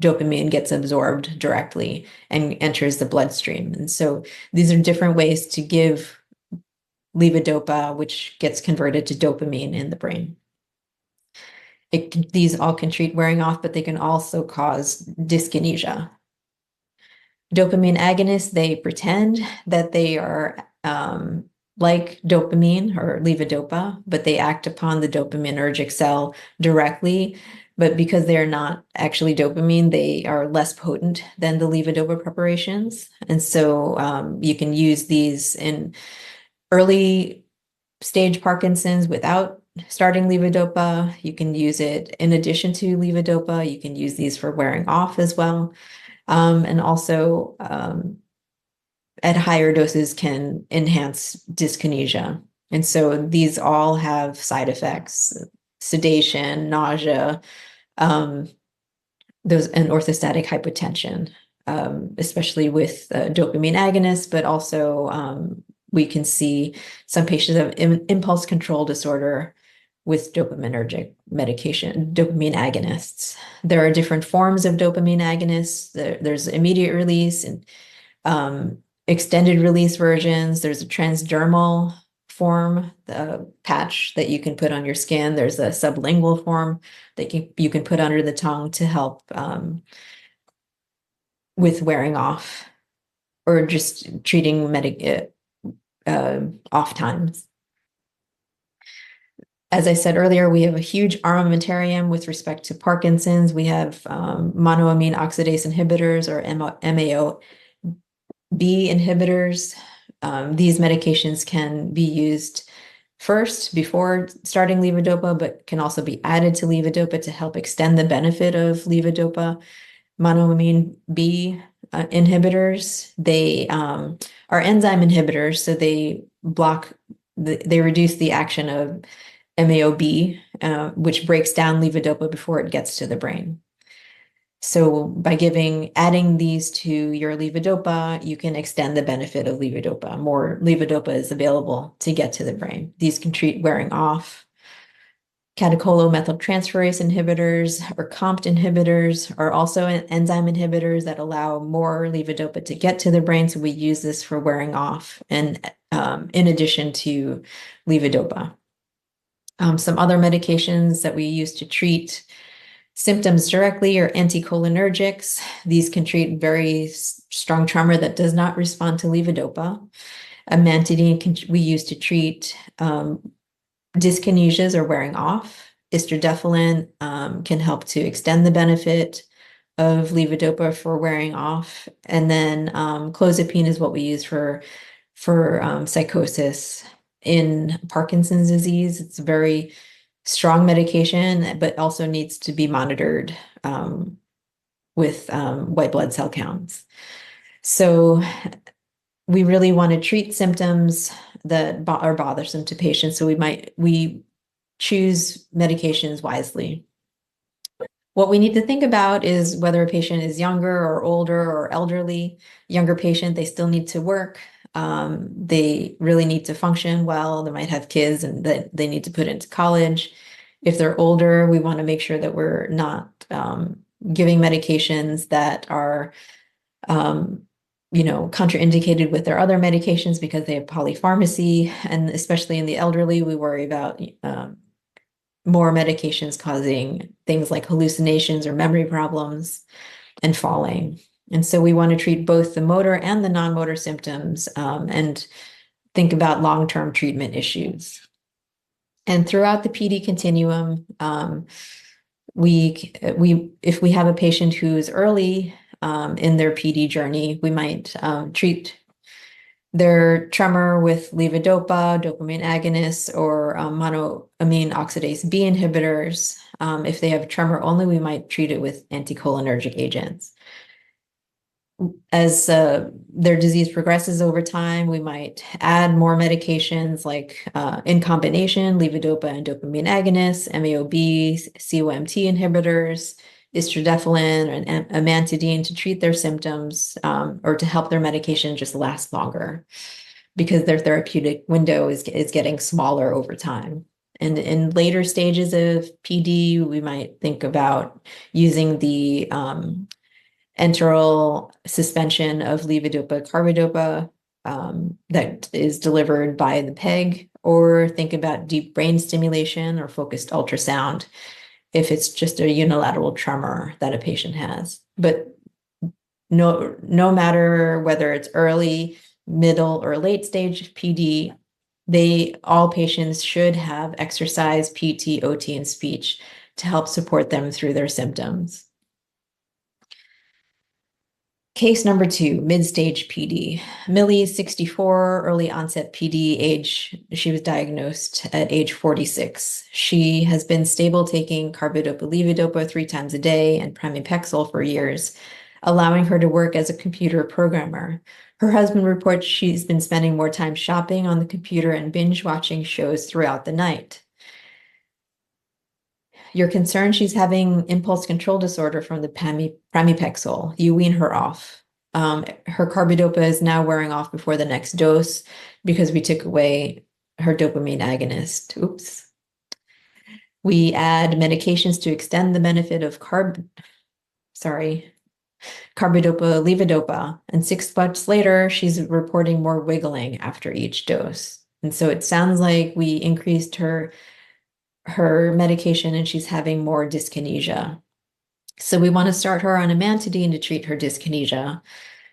dopamine gets absorbed directly and enters the bloodstream. And so these are different ways to give levodopa, which gets converted to dopamine in the brain. These all can treat wearing off, but they can also cause dyskinesia. Dopamine agonists, they pretend that they are like dopamine or levodopa, but they act upon the dopaminergic cell directly. But because they're not actually dopamine, they are less potent than the levodopa preparations. And so you can use these in early stage Parkinson's without starting levodopa. You can use it in addition to levodopa. You can use these for wearing off as well. And also at higher doses can enhance dyskinesia. And so these all have side effects: sedation, nausea, and orthostatic hypotension, especially with dopamine agonists, but also we can see some patients have impulse control disorder with dopaminergic medication, dopamine agonists. There are different forms of dopamine agonists. There's immediate release and extended release versions. There's a transdermal form, the patch that you can put on your skin. There's a sublingual form that you can put under the tongue to help with wearing off or just treating off times. As I said earlier, we have a huge armamentarium with respect to Parkinson's. We have monoamine oxidase inhibitors or MAO B inhibitors. These medications can be used first before starting levodopa, but can also be added to levodopa to help extend the benefit of levodopa. Monoamine B inhibitors, they are enzyme inhibitors, so they reduce the action of MAOB, which breaks down levodopa before it gets to the brain. So by adding these to your levodopa, you can extend the benefit of levodopa. More levodopa is available to get to the brain. These can treat wearing off. Catecholomethyltransferase inhibitors or COMT inhibitors are also enzyme inhibitors that allow more levodopa to get to the brain. So we use this for wearing off and in addition to levodopa. Some other medications that we use to treat symptoms directly are anticholinergics. These can treat very strong tremor that does not respond to levodopa. Amantadine we use to treat dyskinesias or wearing off. Istradefylline can help to extend the benefit of levodopa for wearing off. And then clozapine is what we use for psychosis in Parkinson's disease. It's a very strong medication, but also needs to be monitored with white blood cell counts. So we really want to treat symptoms that are bothersome to patients. So we choose medications wisely. What we need to think about is whether a patient is younger or older or elderly. Younger patient, they still need to work. They really need to function well. They might have kids and that they need to put into college. If they're older, we want to make sure that we're not giving medications that are contraindicated with their other medications because they have polypharmacy. And especially in the elderly, we worry about more medications causing things like hallucinations or memory problems and falling. And so we want to treat both the motor and the non-motor symptoms and think about long-term treatment issues. And throughout the PD continuum, if we have a patient who's early in their PD journey, we might treat their tremor with levodopa, dopamine agonists, or monoamine oxidase B inhibitors. If they have tremor only, we might treat it with anticholinergic agents. As their disease progresses over time, we might add more medications like in combination, levodopa and dopamine agonists, MAO-B, COMT inhibitors, istradefylline and amantadine to treat their symptoms or to help their medication just last longer because their therapeutic window is getting smaller over time. And in later stages of PD, we might think about using the enteral suspension of levodopa carbidopa that is delivered by the PEG, or think about deep brain stimulation or focused ultrasound if it's just a unilateral tremor that a patient has. But no matter whether it's early, middle, or late stage PD, all patients should have exercise, PT, OT, and speech to help support them through their symptoms. Case number 2, mid-stage PD. Millie, 64, early onset PD age. She was diagnosed at age 46. She has been stable taking carbidopa levodopa 3 times a day and pramipexole for years, allowing her to work as a computer programmer. Her husband reports she's been spending more time shopping on the computer and binge watching shows throughout the night. You're concerned she's having impulse control disorder from the pramipexole. You wean her off. Her carbidopa is now wearing off before the next dose because we took away her dopamine agonist. Oops. We add medications to extend the benefit of carbidopa levodopa, and 6 months later, she's reporting more wiggling after each dose. And so it sounds like we increased her medication and she's having more dyskinesia. So we want to start her on amantadine to treat her dyskinesia.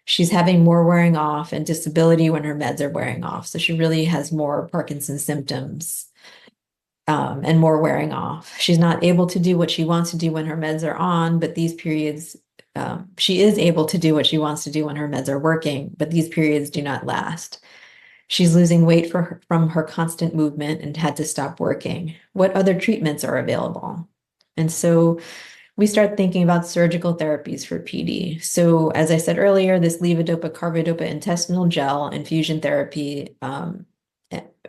She's having more wearing off and disability when her meds are wearing off. So she really has more Parkinson's symptoms and more wearing off. She's not able to do what she wants to do when her meds are on, but these periods, she is able to do what she wants to do when her meds are working, but these periods do not last. She's losing weight from her constant movement and had to stop working. What other treatments are available? And so we start thinking about surgical therapies for PD. So as I said earlier, this levodopa carbidopa intestinal gel infusion therapy.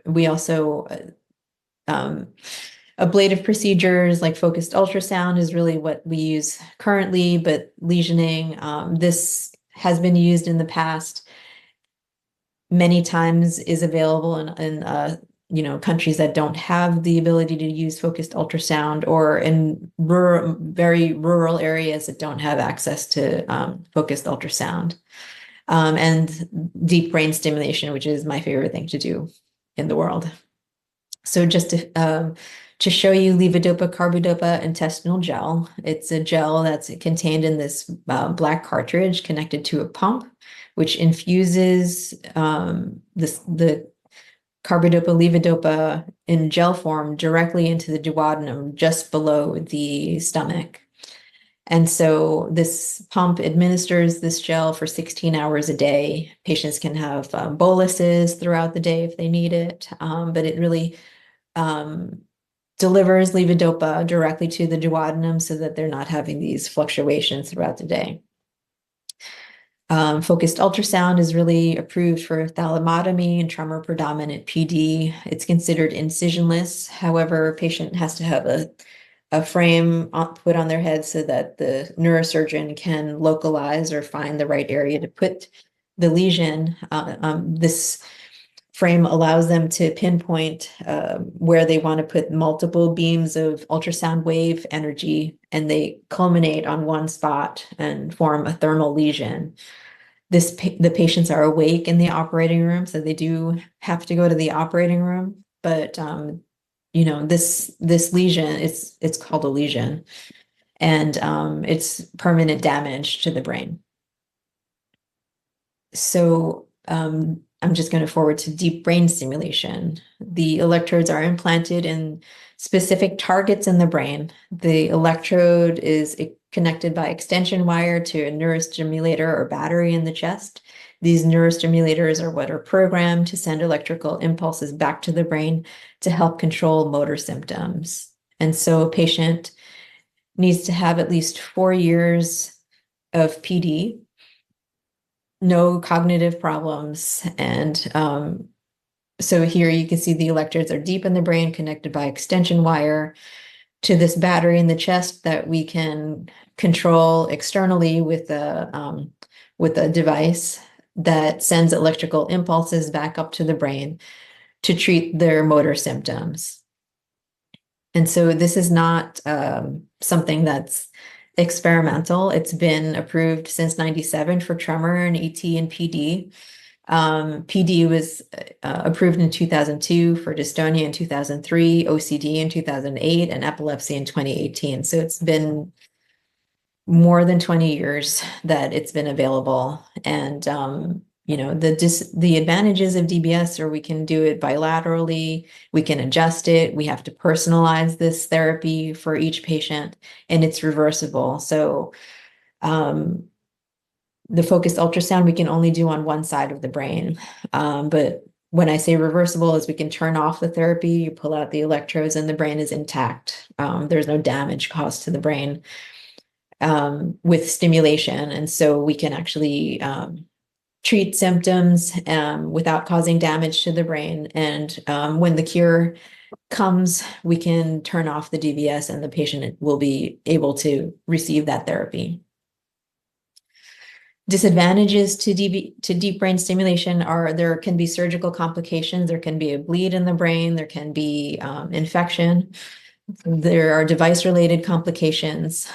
We also ablative procedures like focused ultrasound is really what we use currently, but lesioning, this has been used in the past. Many times is available in countries that don't have the ability to use focused ultrasound, or in very rural areas that don't have access to focused ultrasound, and deep brain stimulation, which is my favorite thing to do in the world. So just to show you levodopa carbidopa intestinal gel, it's a gel that's contained in this black cartridge connected to a pump, which infuses the carbidopa levodopa in gel form directly into the duodenum just below the stomach. And so this pump administers this gel for 16 hours a day. Patients can have boluses throughout the day if they need it, but it really delivers levodopa directly to the duodenum so that they're not having these fluctuations throughout the day. Focused ultrasound is really approved for thalamotomy and tremor predominant PD. It's considered incisionless. However, a patient has to have a a frame put on their head so that the neurosurgeon can localize or find the right area to put the lesion. This frame allows them to pinpoint where they want to put multiple beams of ultrasound wave energy, and they culminate on one spot and form a thermal lesion. The patients are awake in the operating room, so they do have to go to the operating room. But this lesion, it's called a lesion, and it's permanent damage to the brain. So I'm just going to forward to deep brain stimulation. The electrodes are implanted in specific targets in the brain. The electrode is connected by extension wire to a neurostimulator or battery in the chest. These neurostimulators are what are programmed to send electrical impulses back to the brain to help control motor symptoms. And so a patient needs to have at least 4 years of PD, no cognitive problems. And so here you can see the electrodes are deep in the brain, connected by extension wire to this battery in the chest that we can control externally with a device that sends electrical impulses back up to the brain to treat their motor symptoms. And so this is not something that's experimental. It's been approved since 97 for tremor and ET and PD. PD was approved in 2002, for dystonia in 2003, OCD in 2008, and epilepsy in 2018. So it's been more than 20 years that it's been available. And the advantages of DBS are we can do it bilaterally, we can adjust it, we have to personalize this therapy for each patient, and it's reversible. So the focused ultrasound we can only do on one side of the brain. But when I say reversible, is we can turn off the therapy, you pull out the electrodes, and the brain is intact. There's no damage caused to the brain with stimulation. And so we can actually treat symptoms without causing damage to the brain. And when the cure comes, we can turn off the DBS and the patient will be able to receive that therapy. Disadvantages to deep brain stimulation are there can be surgical complications, there can be a bleed in the brain, there can be infection. There are device-related complications.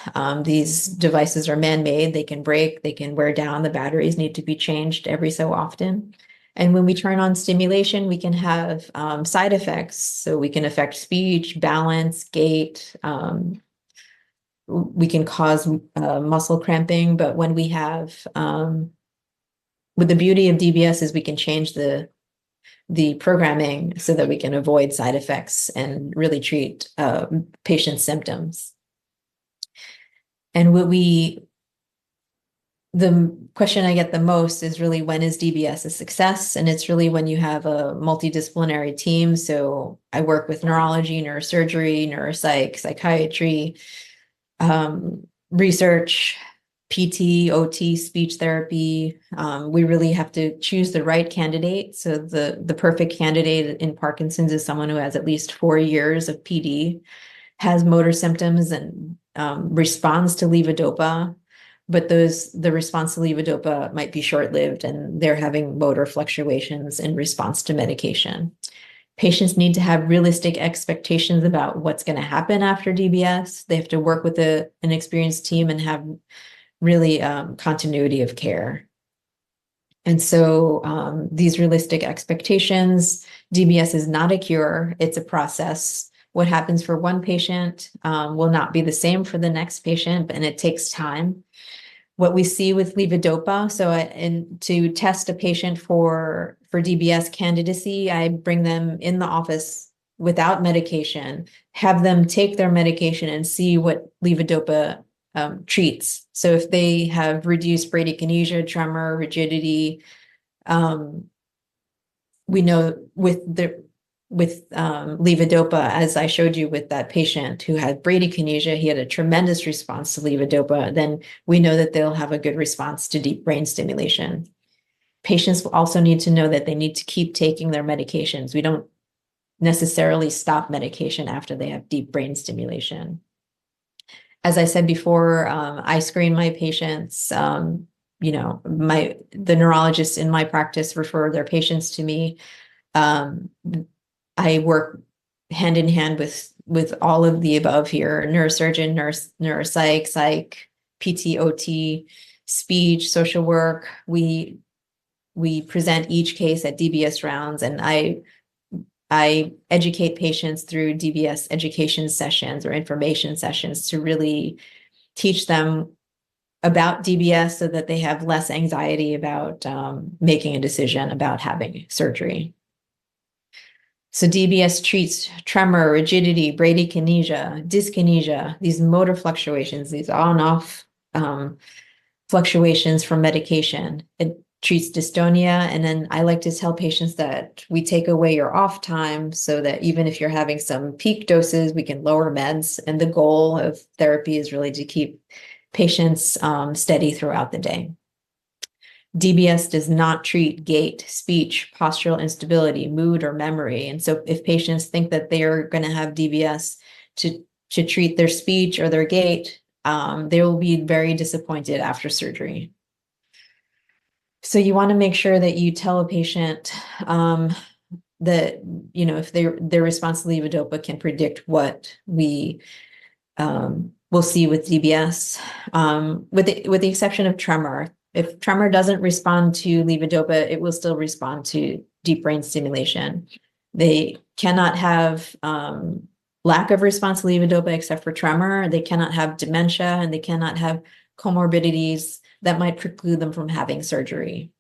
These devices are man-made. They can break, they can wear down. The batteries need to be changed every so often. And when we turn on stimulation, we can have side effects. So we can affect speech, balance, gait. We can cause muscle cramping. But when we have, with the beauty of DBS is we can change the programming so that we can avoid side effects and really treat patient symptoms. And the question I get the most is really, when is DBS a success? And it's really when you have a multidisciplinary team. So I work with neurology, neurosurgery, neuropsych, psychiatry, research, PT, OT, speech therapy. We really have to choose the right candidate. So the perfect candidate in Parkinson's is someone who has at least 4 years of PD, has motor symptoms, and responds to levodopa. But the response to levodopa might be short-lived, and they're having motor fluctuations in response to medication. Patients need to have realistic expectations about what's going to happen after DBS. They have to work with an experienced team and have really continuity of care. And so these realistic expectations, DBS is not a cure, it's a process. What happens for one patient will not be the same for the next patient, and it takes time. What we see with levodopa, to test a patient for DBS candidacy, I bring them in the office without medication, have them take their medication and see what levodopa treats. So if they have reduced bradykinesia, tremor, rigidity, we know with levodopa, as I showed you with that patient who had bradykinesia, he had a tremendous response to levodopa, then we know that they'll have a good response to deep brain stimulation. Patients will also need to know that they need to keep taking their medications. We don't necessarily stop medication after they have deep brain stimulation. As I said before, I screen my patients. You know, the neurologists in my practice refer their patients to me. I work hand in hand with all of the above here: neurosurgeon, neuropsych, psych, PT, OT, speech, social work. We present each case at DBS rounds, and I educate patients through DBS education sessions or information sessions to really teach them about DBS so that they have less anxiety about making a decision about having surgery. So DBS treats tremor, rigidity, bradykinesia, dyskinesia, these motor fluctuations, these on and off fluctuations from medication. It treats dystonia. And then I like to tell patients that we take away your off time so that even if you're having some peak doses, we can lower meds. And the goal of therapy is really to keep patients steady throughout the day. DBS does not treat gait, speech, postural instability, mood, or memory. And so if patients think that they are going to have DBS to treat their speech or their gait, they will be very disappointed after surgery. So you want to make sure that you tell a patient that, you know, if their response to levodopa can predict what we will see with DBS, with the exception of tremor. If tremor doesn't respond to levodopa, it will still respond to deep brain stimulation. They cannot have lack of response to levodopa except for tremor. They cannot have dementia, and they cannot have comorbidities that might preclude them from having surgery.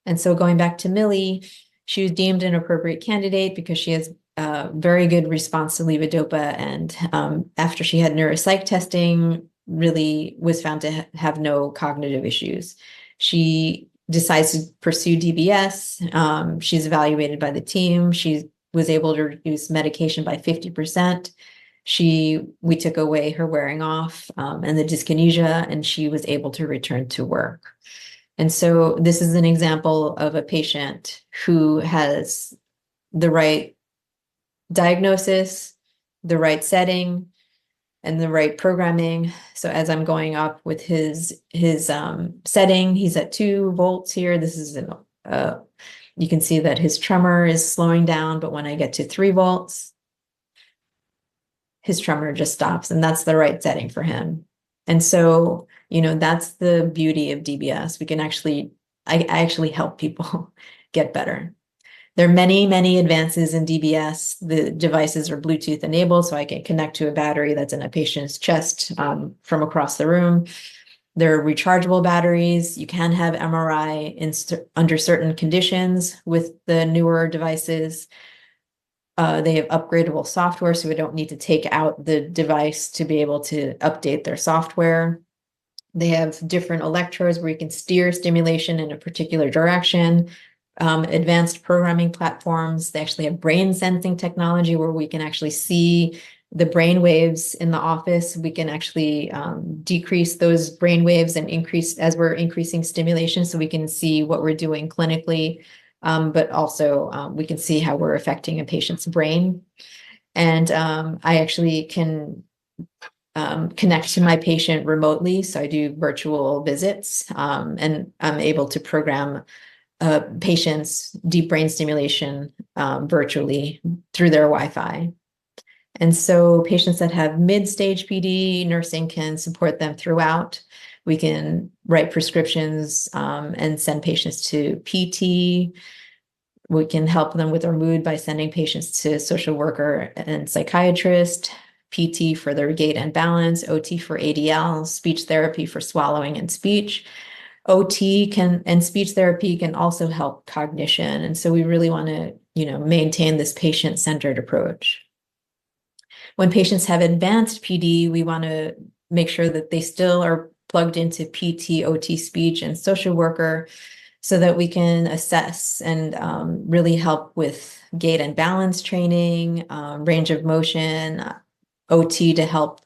And so going back to Millie, she was deemed an appropriate candidate because she has very good response to levodopa, and after she had neuropsych testing, really was found to have no cognitive issues. She decides to pursue DBS. She's evaluated by the team. She was able to reduce medication by 50%. We took away her wearing off and the dyskinesia, and she was able to return to work. And so this is an example of a patient who has the right diagnosis, the right setting, and the right programming. So as I'm going up with his setting, he's at 2 volts here. This is you can see that his tremor is slowing down, but when I get to 3 volts, his tremor just stops, and that's the right setting for him. And so, you know, that's the beauty of DBS. We can I actually help people get better. There are many, many advances in DBS. The devices are Bluetooth enabled, so I can connect to a battery that's in a patient's chest from across the room. There are rechargeable batteries. You can have MRI under certain conditions with the newer devices. They have upgradable software, so we don't need to take out the device to be able to update their software. They have different electrodes where you can steer stimulation in a particular direction. Advanced programming platforms. They actually have brain sensing technology where we can actually see the brain waves in the office. We can actually decrease those brain waves and increase as we're increasing stimulation, so we can see what we're doing clinically, but also we can see how we're affecting a patient's brain. And I actually can connect to my patient remotely, so I do virtual visits, and I'm able to program patients' deep brain stimulation virtually through their Wi-Fi. And so patients that have mid-stage PD, nursing can support them throughout. We can write prescriptions and send patients to PT. We can help them with their mood by sending patients to social worker and psychiatrist, PT for their gait and balance, OT for ADL, speech therapy for swallowing and speech. OT and speech therapy can also help cognition. And so we really want to, you know, maintain this patient-centered approach. When patients have advanced PD, we want to make sure that they still are plugged into PT, OT, speech, and social worker so that we can assess and really help with gait and balance training, range of motion, OT to help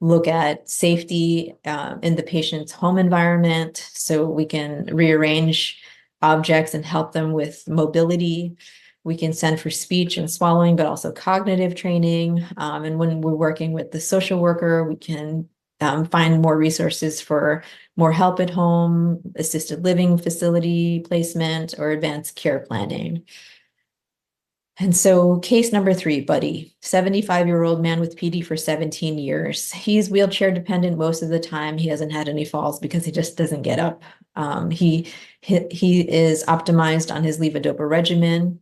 look at safety in the patient's home environment so we can rearrange objects and help them with mobility. We can send for speech and swallowing, but also cognitive training. And when we're working with the social worker, we can find more resources for more help at home, assisted living facility placement, or advanced care planning. And so case number 3, Buddy, 75-year-old man with PD for 17 years. He's wheelchair dependent most of the time. He hasn't had any falls because he just doesn't get up. He is optimized on his levodopa regimen.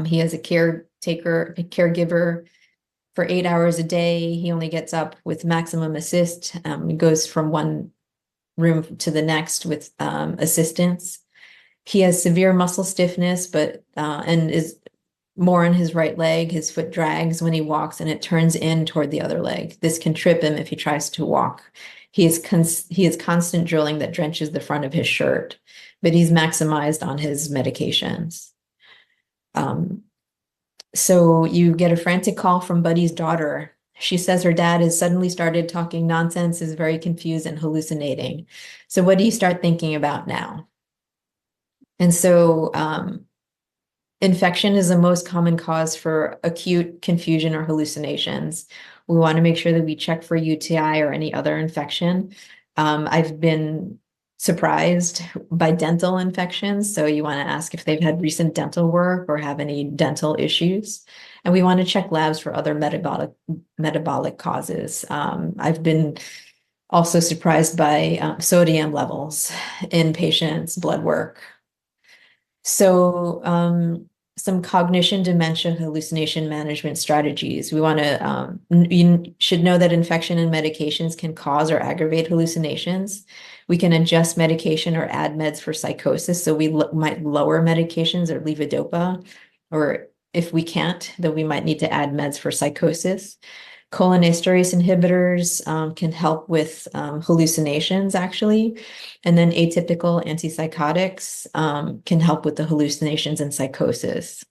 He has a caregiver for 8 hours a day. He only gets up with maximum assist. He goes from one room to the next with assistance. He has severe muscle stiffness, but and is more on his right leg. His foot drags when he walks and it turns in toward the other leg. This can trip him if he tries to walk. He has constant drilling that drenches the front of his shirt, but he's maximized on his medications. So you get a frantic call from Buddy's daughter. She says her dad has suddenly started talking nonsense, is very confused and hallucinating. So what do you start thinking about now? And so infection is the most common cause for acute confusion or hallucinations. We want to make sure that we check for UTI or any other infection. I've been surprised by dental infections. So you want to ask if they've had recent dental work or have any dental issues. And we want to check labs for other metabolic causes. I've been also surprised by sodium levels in patients' blood work. So some cognition, dementia, hallucination management strategies. We want to, you should know that infection and medications can cause or aggravate hallucinations. We can adjust medication or add meds for psychosis. So we might lower medications or levodopa, or if we can't, then we might need to add meds for psychosis. Cholinesterase inhibitors can help with hallucinations, actually. And then atypical antipsychotics can help with the hallucinations and psychosis.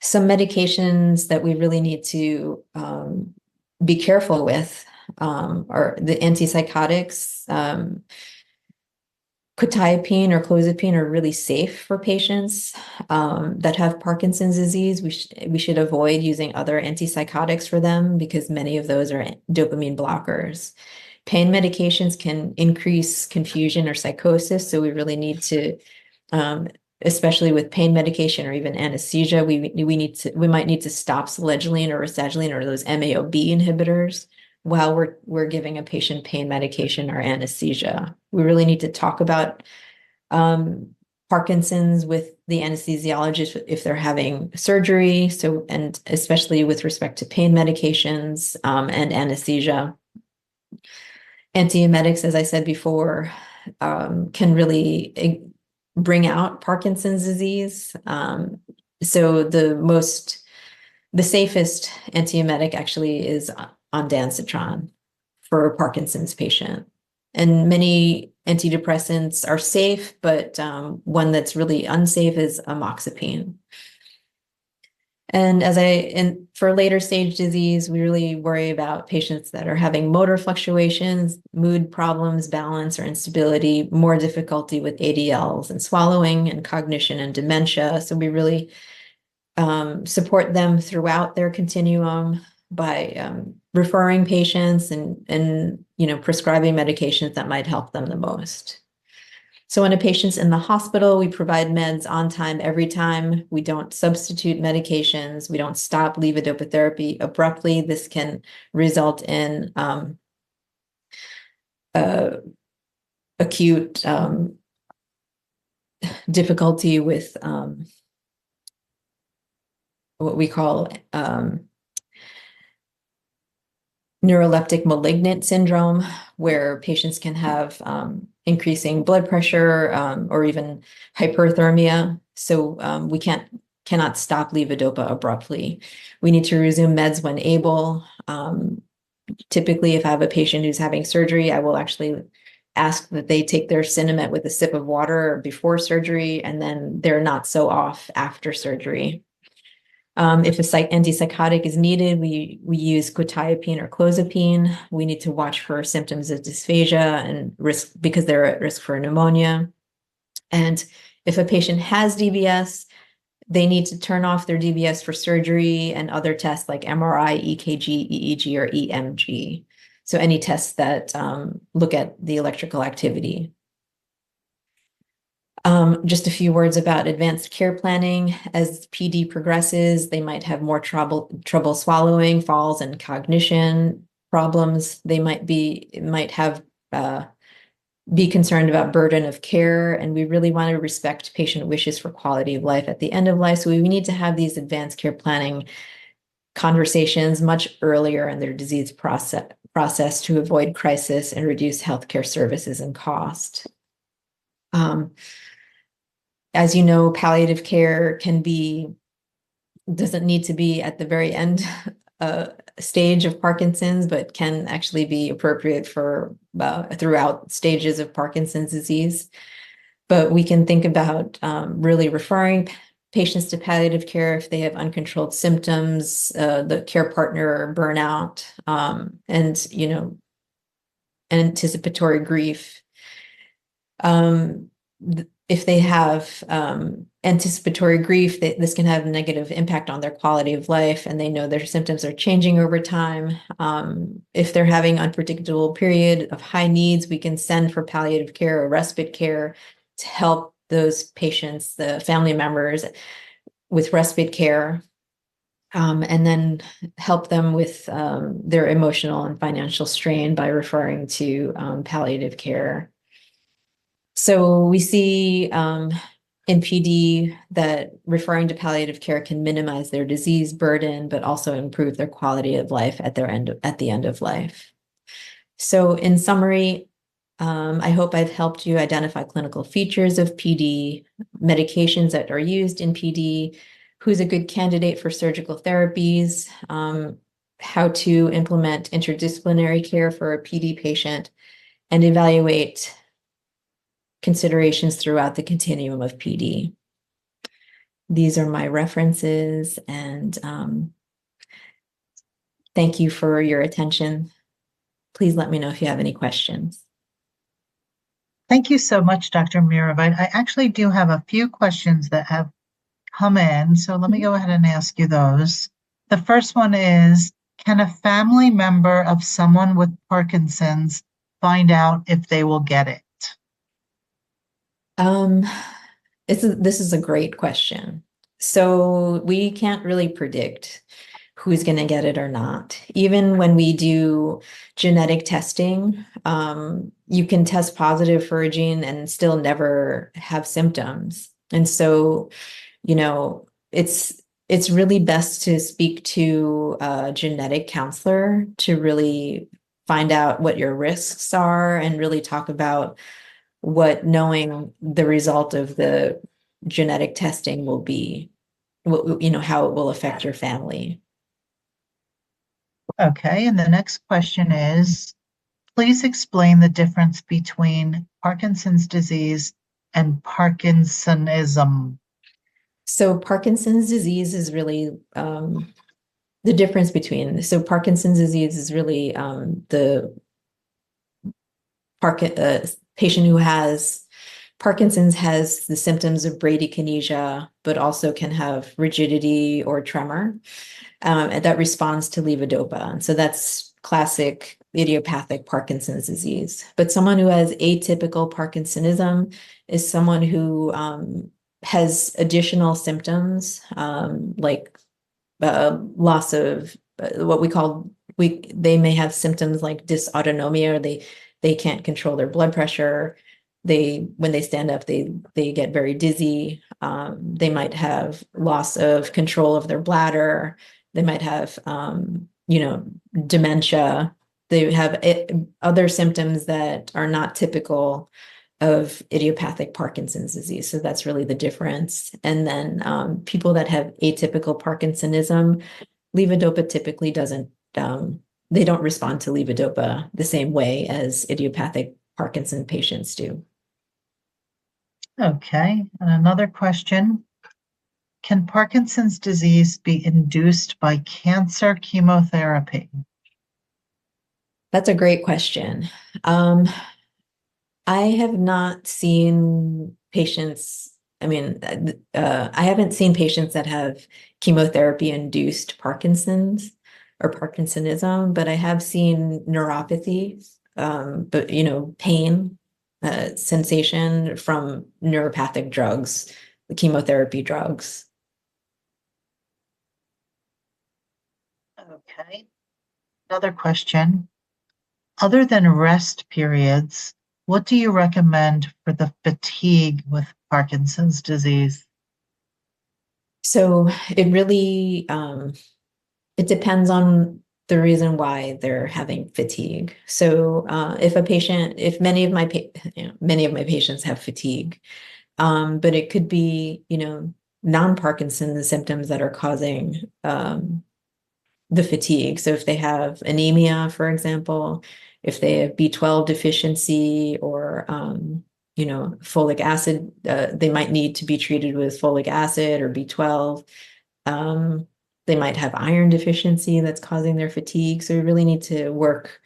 Some medications that we really need to be careful with are the antipsychotics. Quetiapine or clozapine are really safe for patients that have Parkinson's disease. We should avoid using other antipsychotics for them because many of those are dopamine blockers. Pain medications can increase confusion or psychosis, so we really need to, especially with pain medication or even anesthesia, we might need to stop selegiline or rasagiline or those MAO-B inhibitors while we're giving a patient pain medication or anesthesia. We really need to talk about Parkinson's with the anesthesiologist if they're having surgery. So, and especially with respect to pain medications and anesthesia. Antiemetics, as I said before, can really bring out Parkinson's disease. So the safest antiemetic actually is ondansetron for a Parkinson's patient. And many antidepressants are safe, but one that's really unsafe is amoxapine. And for later stage disease, we really worry about patients that are having motor fluctuations, mood problems, balance or instability, more difficulty with ADLs and swallowing and cognition and dementia. So we really support them throughout their continuum by referring patients and prescribing medications that might help them the most. So when a patient's in the hospital, we provide meds on time every time. We don't substitute medications. We don't stop levodopa therapy abruptly. This can result in acute difficulty with what we call neuroleptic malignant syndrome, where patients can have increasing blood pressure or even hyperthermia. So we cannot stop levodopa abruptly. We need to resume meds when able. Typically, if I have a patient who's having surgery, I will actually ask that they take their Sinemet with a sip of water before surgery, and then they're not so off after surgery. If a antipsychotic is needed, we use quetiapine or clozapine. We need to watch for symptoms of dysphagia and risk because they're at risk for pneumonia. And If a patient has DBS, they need to turn off their DBS for surgery and other tests like MRI, EKG, EEG, or EMG. So any tests that look at the electrical activity. Just a few words about advanced care planning. As PD progresses, they might have more trouble swallowing, falls, and cognition problems. They might be concerned about burden of care, and we really want to respect patient wishes for quality of life at the end of life. So we need to have these advanced care planning conversations much earlier in their disease process to avoid crisis and reduce healthcare services and cost. As you know, palliative care doesn't need to be at the very end stage of Parkinson's, but can actually be appropriate for throughout stages of Parkinson's disease. But we can think about really referring patients to palliative care if they have uncontrolled symptoms, the care partner burnout, and anticipatory grief. If they have anticipatory grief, this can have a negative impact on their quality of life, and they know their symptoms are changing over time. If they're having unpredictable period of high needs, we can send for palliative care or respite care to help those patients, the family members, with respite care, and then help them with their emotional and financial strain by referring to palliative care. So we see in PD that referring to palliative care can minimize their disease burden, but also improve their quality of life at the end of life. So in summary, I hope I've helped you identify clinical features of PD, medications that are used in PD, who's a good candidate for surgical therapies, how to implement interdisciplinary care for a PD patient, and evaluate considerations throughout the continuum of PD. These are my references, and thank you for your attention. Please let me know if you have any questions. Thank you so much, Dr. Miravite. I actually do have a few questions that have come in, so let me go ahead and ask you those. The first one is, can a family member of someone with Parkinson's find out if they will get it? This is a great question. So we can't really predict who's going to get it or not. Even when we do genetic testing, you can test positive for a gene and still never have symptoms. And so, it's really best to speak to a genetic counselor to really find out what your risks are and really talk about what knowing the result of the genetic testing will be, how it will affect your family. Okay, and the next question is, please explain the difference between Parkinson's disease and Parkinsonism. So Parkinson's disease is really the difference between, so Parkinson's disease is really the patient who has Parkinson's has the symptoms of bradykinesia, but also can have rigidity or tremor, and that responds to levodopa. And so that's classic idiopathic Parkinson's disease. But someone who has atypical Parkinsonism is someone who has additional symptoms, like loss of what we call, they may have symptoms like dysautonomia, or they can't control their blood pressure. When they stand up, they get very dizzy. They might have loss of control of their bladder. They might have, dementia. They have other symptoms that are not typical of idiopathic Parkinson's disease. So that's really the difference. And then people that have atypical Parkinsonism, levodopa typically doesn't, they don't respond to levodopa the same way as idiopathic Parkinson patients do. Okay, and another question. Can Parkinson's disease be induced by cancer chemotherapy? That's a great question. I have not seen patients I mean, I haven't seen patients that have chemotherapy-induced Parkinson's or Parkinsonism, but I have seen neuropathy, but pain, sensation from neuropathic drugs, the chemotherapy drugs. Okay. Another question. Other than rest periods, what do you recommend for the fatigue with Parkinson's disease? So it really it depends on the reason why they're having fatigue. So if many of my patients have fatigue, but it could be non-Parkinson's symptoms that are causing the fatigue. So if they have anemia, for example, if they have B12 deficiency or folic acid, they might need to be treated with folic acid or B12. They might have iron deficiency that's causing their fatigue. So we really need to work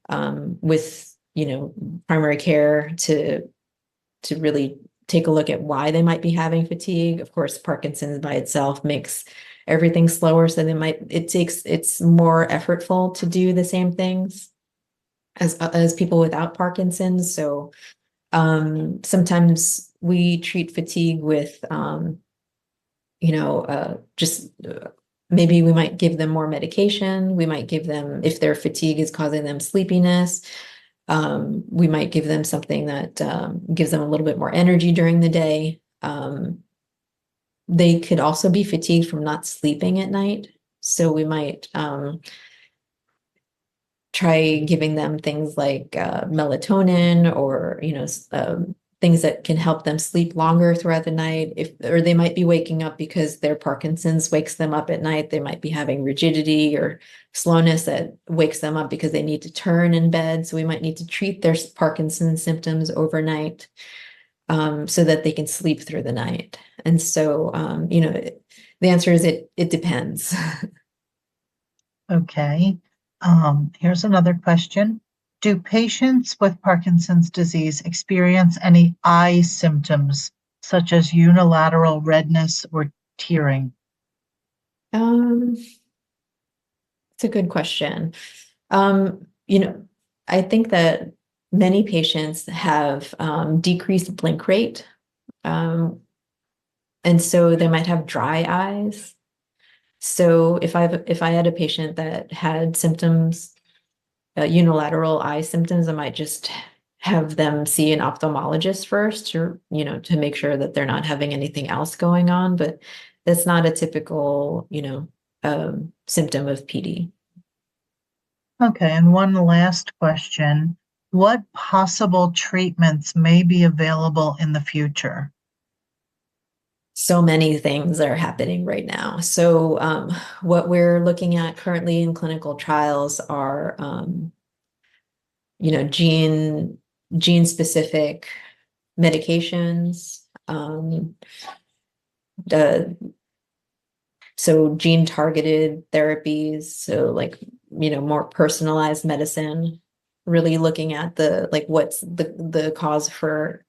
with primary care to really take a look at why they might be having fatigue. Of course, Parkinson's by itself makes everything slower, so it's more effortful to do the same things as people without Parkinson's. So sometimes we treat fatigue with maybe we might give them more medication. We might give them, if their fatigue is causing them sleepiness, we might give them something that gives them a little bit more energy during the day. They could also be fatigued from not sleeping at night. So we might try giving them things like melatonin or, things that can help them sleep longer throughout the night. Or they might be waking up because their Parkinson's wakes them up at night. They might be having rigidity or slowness that wakes them up because they need to turn in bed. So we might need to treat their Parkinson's symptoms overnight so that they can sleep through the night. And so, the answer is it depends. Okay. Here's another question. Do patients with Parkinson's disease experience any eye symptoms, such as unilateral redness or tearing? It's a good question. I think that many patients have decreased blink rate. And so they might have dry eyes. So if I had a patient that had symptoms, unilateral eye symptoms, I might just have them see an ophthalmologist first to make sure that they're not having anything else going on. But that's not a typical, symptom of PD. Okay, and one last question. What possible treatments may be available in the future? So many things are happening right now. So what we're looking at currently in clinical trials are, gene specific medications, so gene targeted therapies. So like, more personalized medicine, really looking at what's the cause for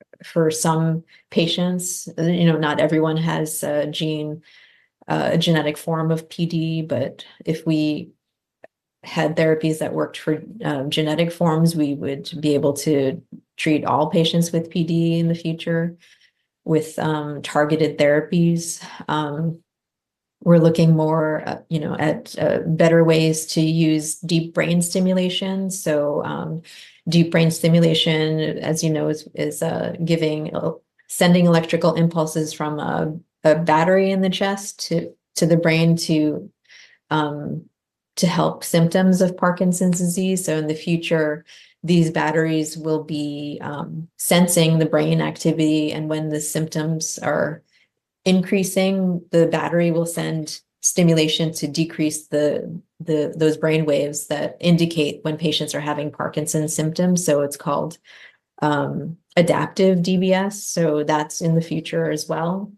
some patients. Not everyone has a genetic form of PD, but if we had therapies that worked for genetic forms, we would be able to treat all patients with PD in the future with targeted therapies. We're looking more, at better ways to use deep brain stimulation. So deep brain stimulation, as you know, is sending electrical impulses from a battery in the chest to the brain to help symptoms of Parkinson's disease. So in the future, these batteries will be sensing the brain activity, and when the symptoms are increasing, the battery will send stimulation to decrease those brain waves that indicate when patients are having Parkinson's symptoms. So it's called adaptive DBS. So that's in the future as well.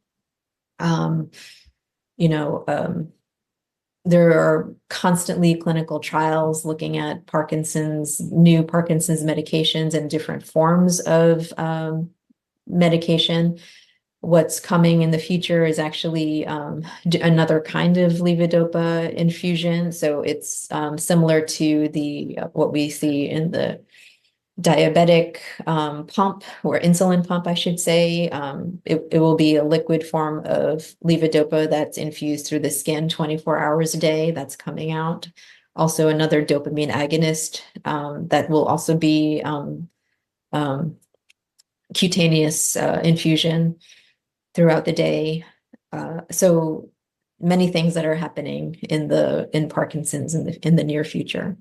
There are constantly clinical trials looking at new Parkinson's medications and different forms of medication. What's coming in the future is actually another kind of levodopa infusion. So it's similar to the what we see in the diabetic pump, or insulin pump, I should say. It will be a liquid form of levodopa that's infused through the skin 24 hours a day. That's coming out. Also, another dopamine agonist that will also be cutaneous infusion throughout the day. So many things that are happening in Parkinson's in the near future.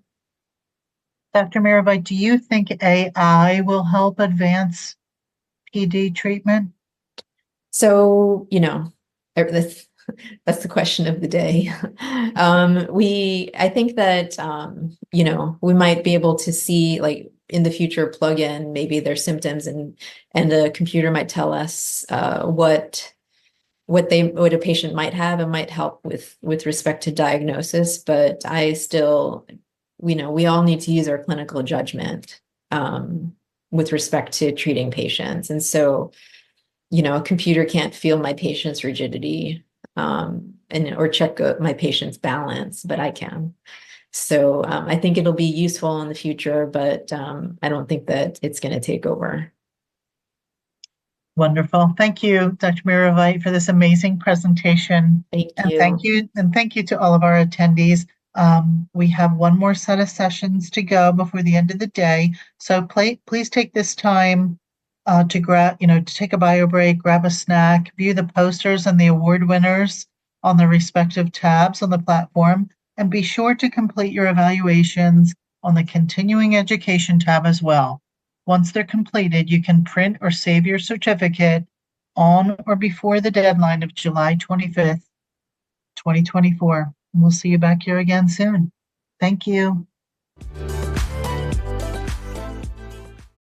Dr. Mirabai, do you think AI will help advance PD treatment? So, that's the question of the day. I think that, we might be able to see, like, in the future, plug in maybe their symptoms, and the computer might tell us what a patient might have, and might help with respect to diagnosis. But I still, we all need to use our clinical judgment with respect to treating patients. And so, a computer can't feel my patient's rigidity or check my patient's balance, but I can. So I think it'll be useful in the future, but I don't think that it's going to take over. Wonderful. Thank you, Dr. Mirabai, for this amazing presentation. Thank And you. thank you to all of our attendees. We have one more set of sessions to go before the end of the day. So please take this time to take a bio break, grab a snack, view the posters and the award winners on the respective tabs on the platform, and be sure to complete your evaluations on the continuing education tab as well. Once they're completed, you can print or save your certificate on or before the deadline of July 25th, 2024. And we'll see you back here again soon. Thank you.